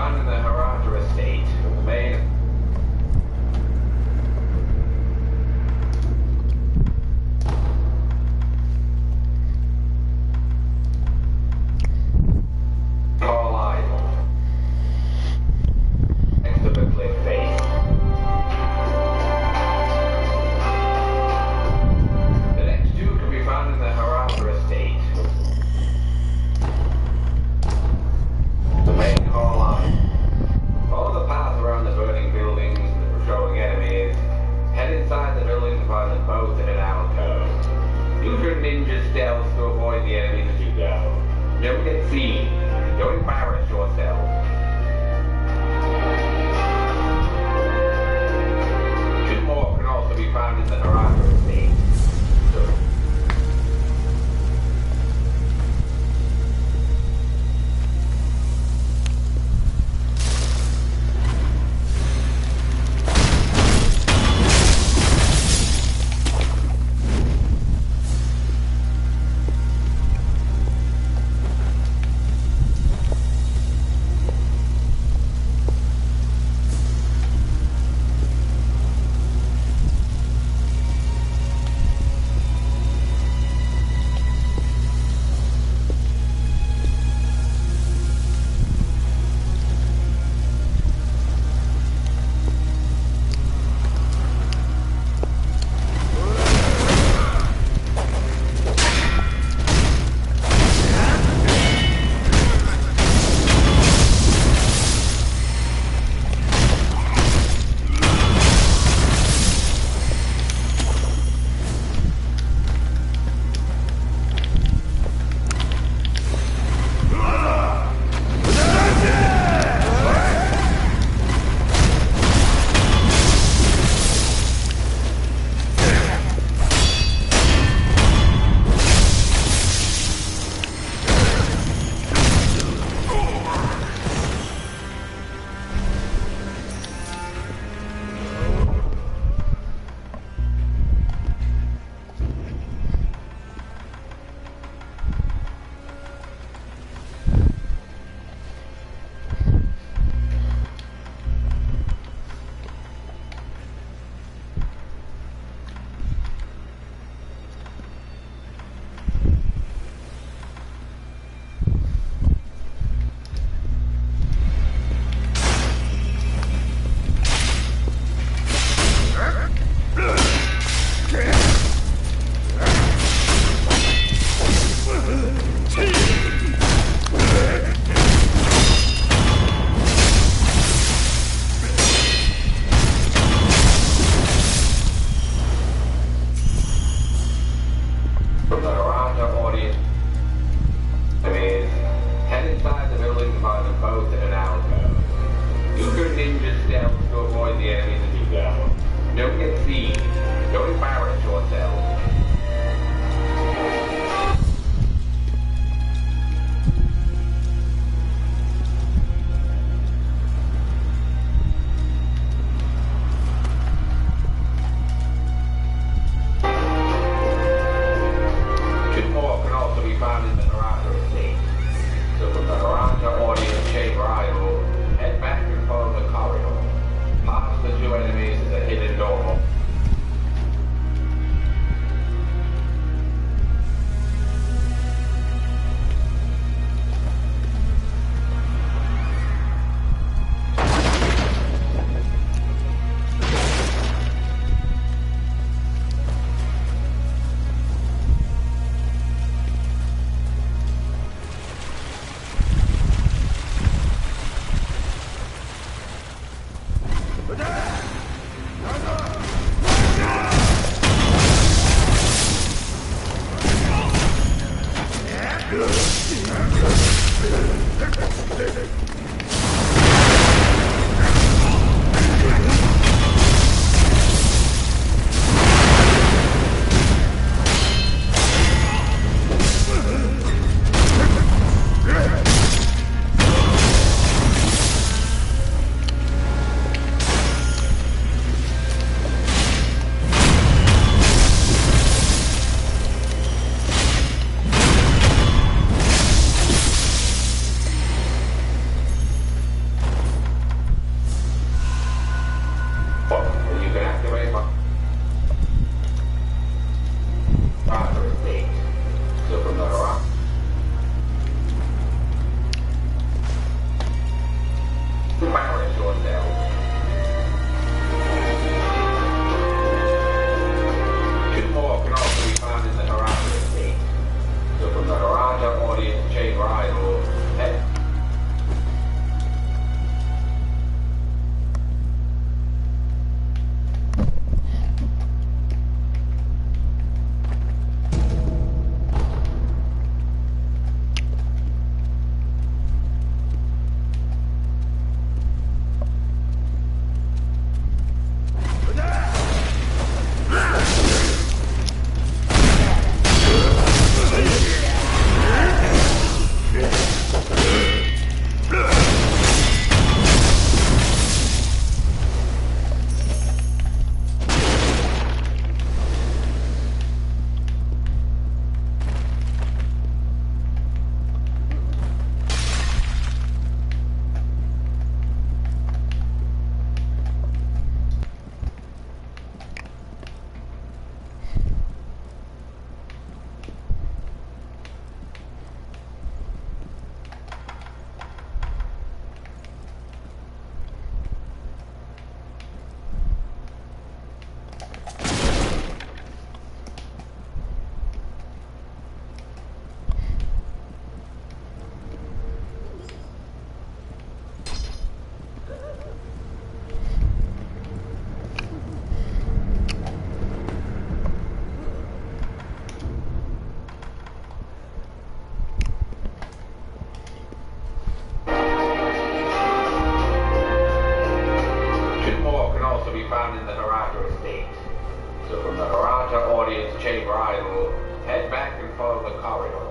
L: So from the Harata audience chamber idol, head back and follow the corridor.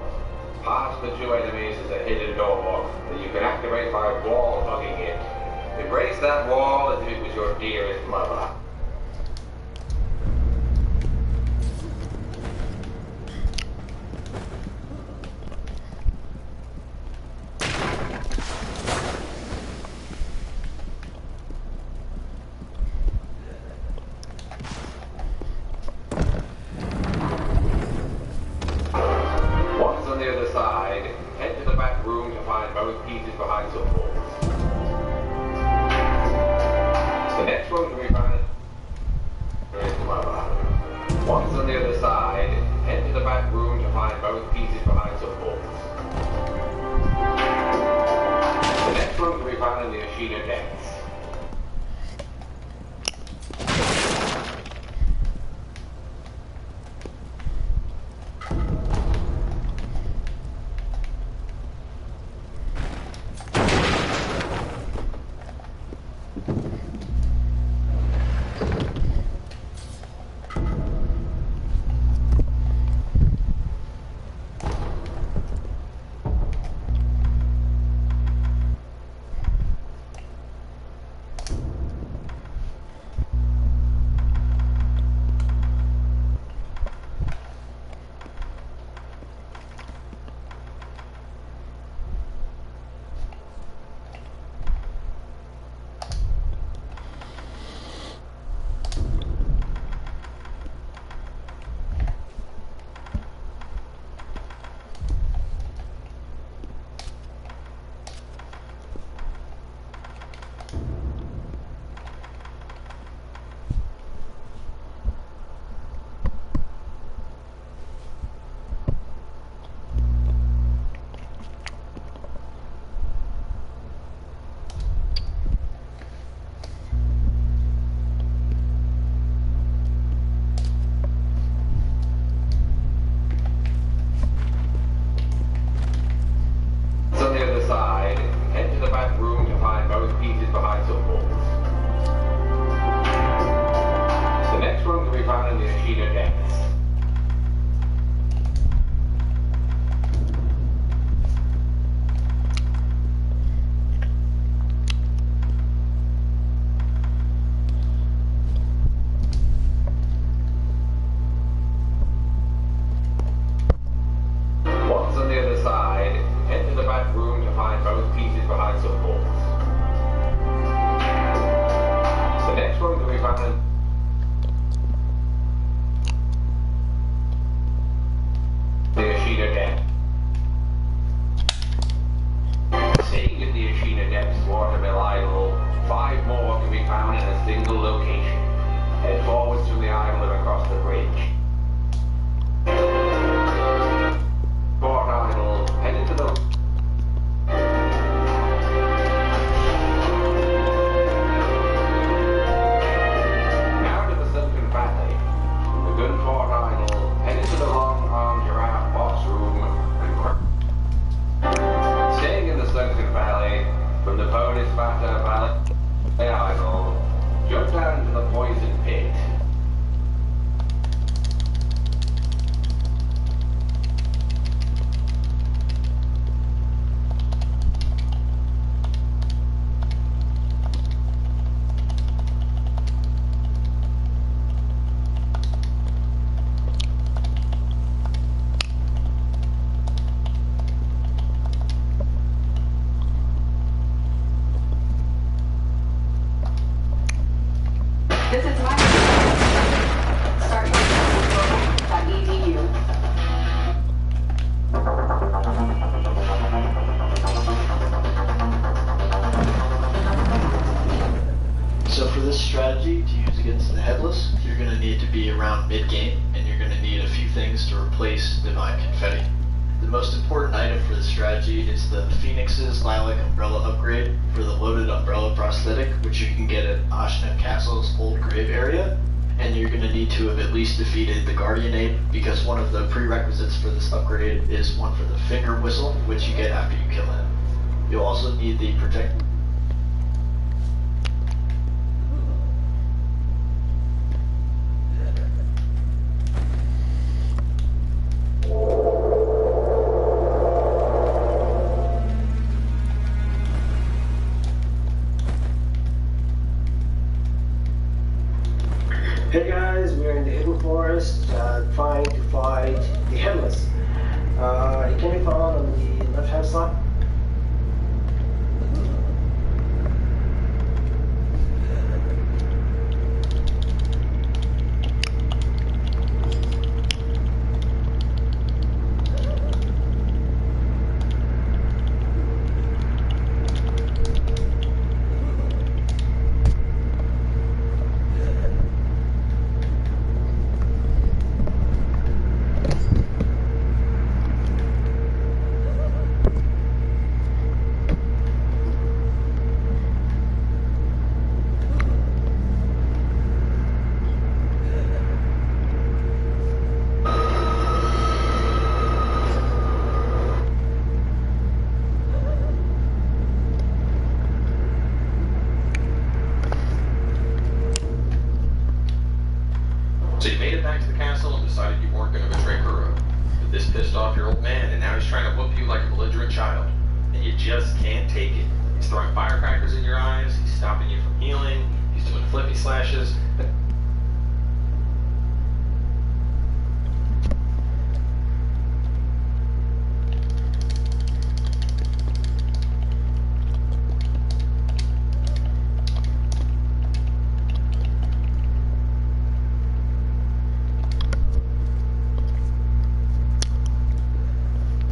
L: Past the two enemies is a hidden door that you can activate by wall hugging it. Embrace that wall as if it was your dearest mother. Once on the other side, head to the back room to find both pieces behind some walls. The next one to be found is mother. Once on the other side, head to the back room to find both pieces behind some walls. The next one to be found in the Ashina depths.
A: Defeated the Guardian Ape, because one of the prerequisites for this upgrade is one for the finger whistle, which you get after you kill him. You'll also need the protect.
M: Hey guys, we're in the Hidden Forest trying to fight the Headless. It can be found on the left-hand side.
N: So you made it back to the castle and decided you weren't going to betray Kuro. But this pissed off your old man, and now he's trying to whoop you like a belligerent child. And you just can't take it. He's throwing firecrackers in your eyes, he's stopping you from healing, he's doing flippy slashes.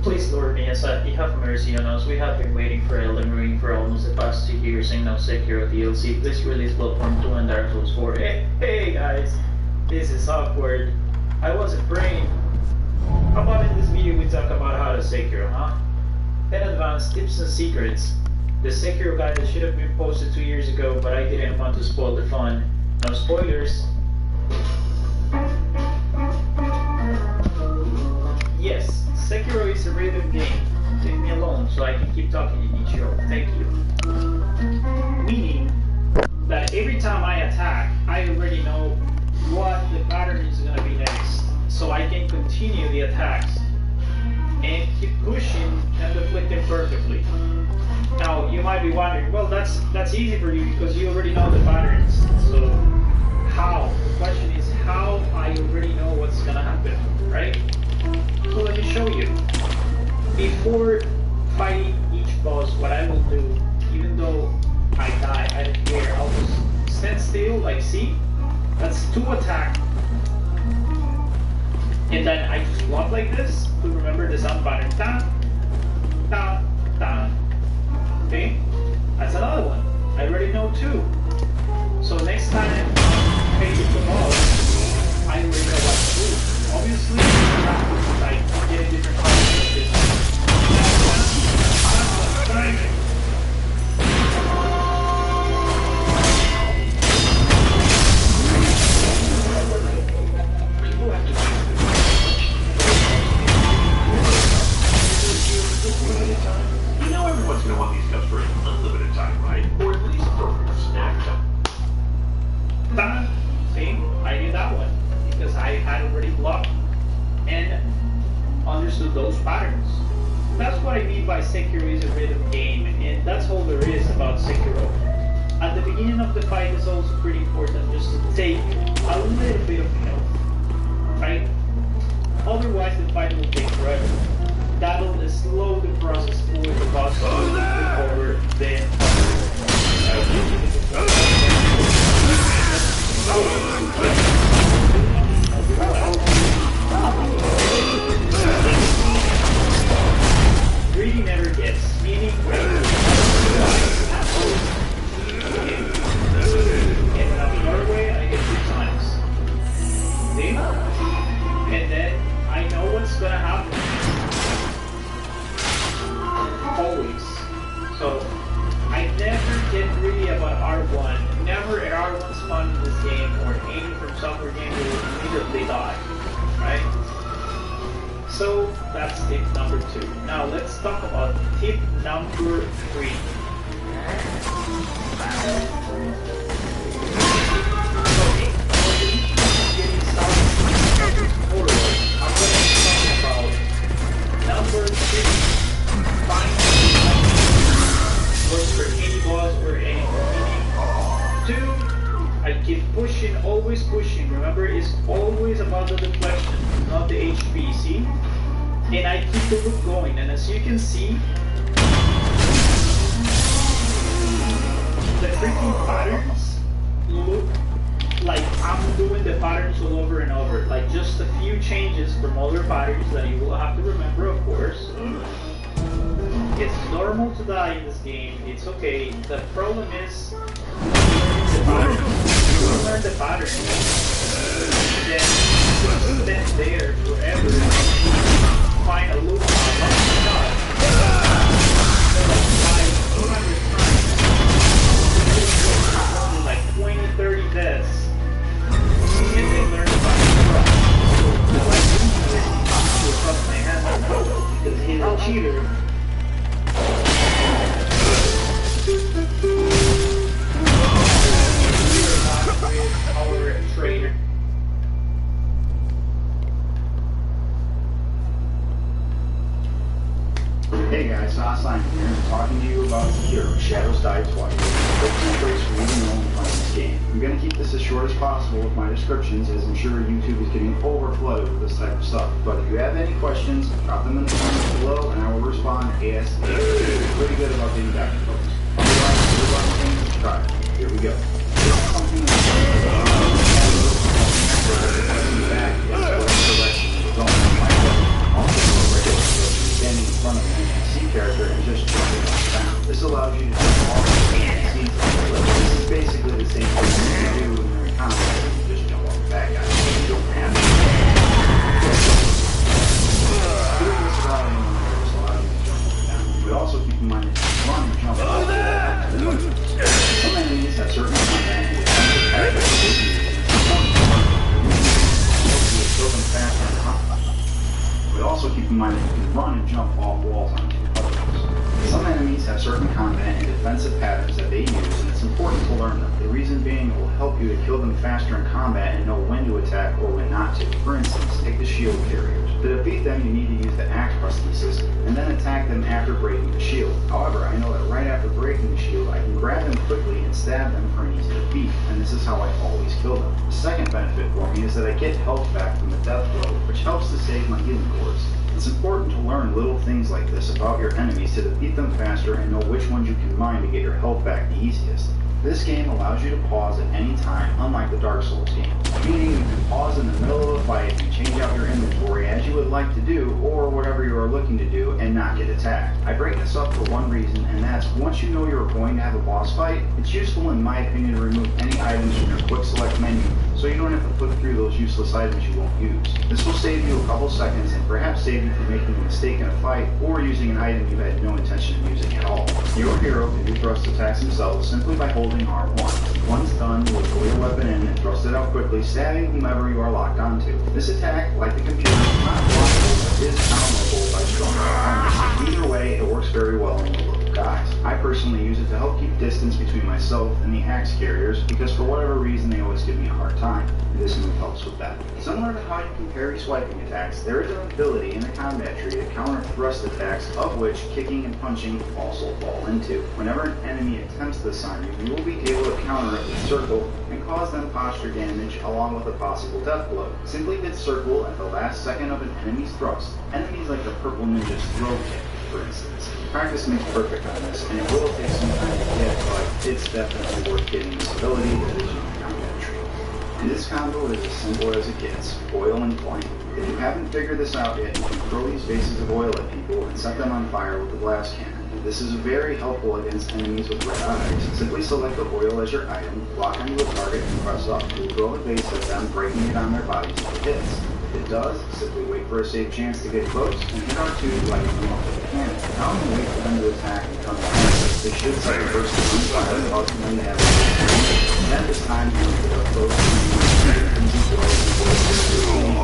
O: Please, Lord Miyazaki, have mercy on us. We have been waiting for Elden Ring for almost the past 2 years, and now Sekiro DLC. Please release Bloodborne 2 and Dark Souls 4. Hey guys, this is awkward. I wasn't praying. How about in this video we talk about how to Sekiro, huh? In advance, tips and secrets. The Sekiro guide that should have been posted 2 years ago, but I didn't want to spoil the fun. No spoilers. Yes, Sekiro is a rhythm game. Leave me alone so I can keep talking to Ichiro. Thank you. Meaning that every time I attack, I already know what the pattern is going to be next, so I can continue the attacks and keep pushing and deflecting perfectly. Now you might be wondering, well, that's easy for you because you already know the patterns. So how? The question is how I already know what's going to happen, right? So let me show you. Before fighting each boss, what I will do, even though I die, I don't care, I'll just stand still, like see? That's 2 attack. And then I just walk like this to remember the sound pattern. Ta, ta, ta. Okay? That's another one. I already know 2. So next time I face the boss, I already know what to do. Obviously, like get a different color like this.
F: You know everyone's going to want these cups for an unlimited time, right? Or at least for snack time.
O: See, I did that one because I had already blocked and understood those patterns. That's what I mean by Sekiro is a rhythm game, and that's all there is about Sekiro. At the beginning of the fight, it's also pretty important just to take a little bit of health, right? Otherwise, the fight will take forever. That'll slow the process for the boss to recover the greedy never gets, meaning and when I'm far away, I get 2 times. See? And then I know what's gonna happen. Always. So I never get greedy about R1. Never an R1 spawn in this game or aiming from software game will immediately die. Right? So that's tip number 2. Now let's talk about tip number 3. Getting started forward, I'm going to talk about number 3. Find works for any boss or any enemy. 2, I keep pushing always pushing. Remember, it's always about the deflection, not the HP, see? And I keep the loop going, and as you can see, the freaking patterns look like I'm doing the patterns all over and over. Like just a few changes from other patterns that you will have to remember, of course. It's normal to die in this game, it's okay. The problem is learning the pattern. Then you stand there forever, find a loop, like 20, 30 deaths, and then learn about the so I to trust my hand because he's a cheater. Our trainer.
G: Hey guys, Sasline here, and talking to you about Sekiro, Shadows Die Twice. Quick tricks for you to know and playing this game. I'm going to keep this as short as possible with my descriptions, as I'm sure YouTube is getting overflooded with this type of stuff. But if you have any questions, drop them in the comments below, and I will respond ASAP. I'm pretty good about getting back to folks. Otherwise, subscribe. Here we go. Something standing in front of an NPC character and just jumping down. This allows you to do all the NPCs. This is basically the same thing you do when you're in combat. You just jump off the bad guy. You don't have to. Doing this without anyone there just allows you to jump down. But also keep in mind that you run and jump off. Some enemies have certain combat and defensive attacks. But also keep in mind that you can run and jump off walls onto others. Some enemies have certain combat and defensive patterns that they use, and it's important to learn them. The reason being it will help you to kill them faster in combat and know when to attack or when not to. For instance, take the shield carriers. To defeat them, you need to use the axe prosthesis, and then attack them after breaking the shield. However, I know that right after breaking the shield, I can grab them quickly and stab them for an easy defeat, and this is how I always kill them. The second benefit for me is that I get health back from the death blow, which helps to save my healing cords. It's important to learn little things like this about your enemies to defeat them faster and know which ones you can mine to get your health back the easiest. This game allows you to pause at any time, unlike the Dark Souls game, meaning you can pause in the middle of a fight and change out your inventory as you would like to do, or whatever you are looking to do, and not get attacked. I bring this up for one reason, and that's once you know you're going to have a boss fight, it's useful in my opinion to remove any items from your quick select menu, so you don't have to flip through those useless items you won't use. This will save you a couple seconds and perhaps save you from making a mistake in a fight or using an item you had no intention of using at all. Your hero can do thrust attacks themselves simply by holding R1. Once done, you will pull your weapon in and thrust it out quickly, stabbing whomever you are locked onto. This attack, like the computer, is not blockable, but is counterable by stronger opponents. Either way, it works very well in the little guys. I personally use it to help keep distance between myself and the axe carriers, because for whatever reason they always give me a hard time. This move helps with that. Similar to how you can parry swiping attacks, there is an ability in the combat tree to counter thrust attacks, of which kicking and punching also fall into. Whenever an enemy attempts this on you, you will be able to counter it with circle and cause them posture damage along with a possible death blow. Simply hit circle at the last second of an enemy's thrust. Enemies like the purple ninja's throw kick, for instance. Practice makes perfect on this, and it will take some time to get, but it's definitely worth getting this ability that is in the combat tree. And this combo is as simple as it gets, oil and flame. If you haven't figured this out yet, you can throw these vases of oil at people and set them on fire with a glass cannon. This is very helpful against enemies with red eyes. Simply select the oil as your item, lock onto a target, and press up. You'll throw the vase at them, breaking it on their bodies if it hits. If it does, simply wait for a safe chance to get close, and hit R2 like you want with a cannon. Now you wait for them to attack and come down. They should set the burst on fire, causing them to have a at this time, you can get up close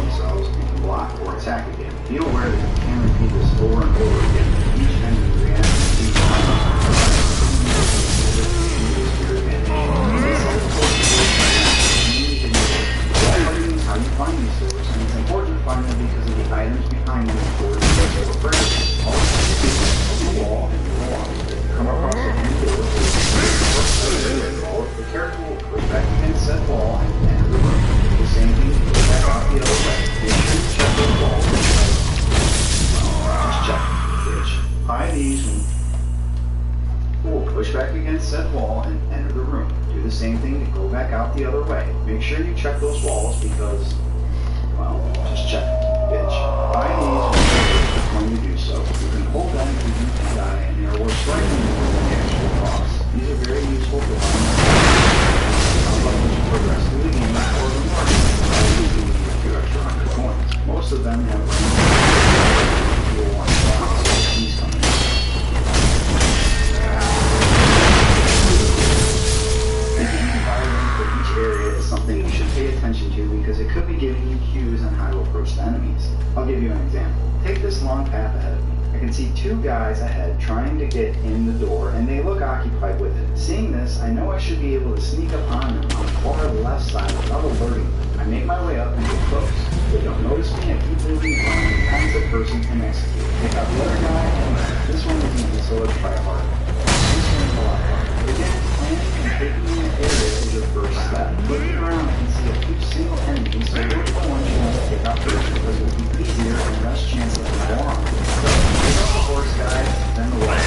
G: themselves and can block or attack again. Be aware that you can repeat this over and over again. Each enemy reacts to each how you find these doors, and it's important to find them because of the items behind them doors that are present. Also, the wall and the wall. Come across a new door, be careful, push back against that wall and the same thing to go back out the other way. Make sure you check those walls because, well, just check, bitch. By these, you're going to do so. You can hold them to the DPI and they are worth slightly more than the actual cost. These are very useful for progress through the game or the market. You can need a few extra 100 coins. Most of them have you'll want to buy, so these come in. For each area is something you should pay attention to because it could be giving you cues on how to approach the enemies. I'll give you an example. Take this long path ahead of me. I can see two guys ahead trying to get in the door and they look occupied with it. Seeing this, I know I should be able to sneak up on them on the far left side without alerting them. I make my way up and get close. They don't notice me, I keep moving around and finds the person can execute. Take out the other guy, and this one is easy, so let's try hard. This one is a lot harder. Again, planning and taking in the area is your first step. Looking around, I can see a few single enemies, so look for one you want to take out first because it will be easier and less chance of them on. So, take out the horse guy, then the wall.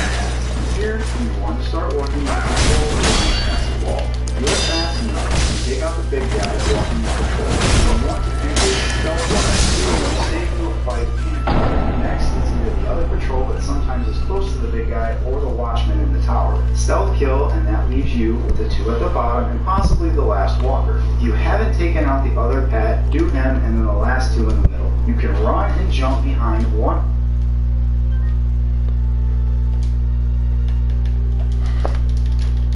G: Here, you want to start working on the wall past the wall. Do it fast enough, and take out the big guy walking the patrol. You want to do this stealth-wise, so save you a fight and next is either the other patrol that sometimes is close to the big guy or the watchman in the tower. Stealth kill, and that leaves you with the two at the bottom and possibly the last walker. If you haven't taken out the other pet, do them and then the last two in the middle. You can run and jump behind one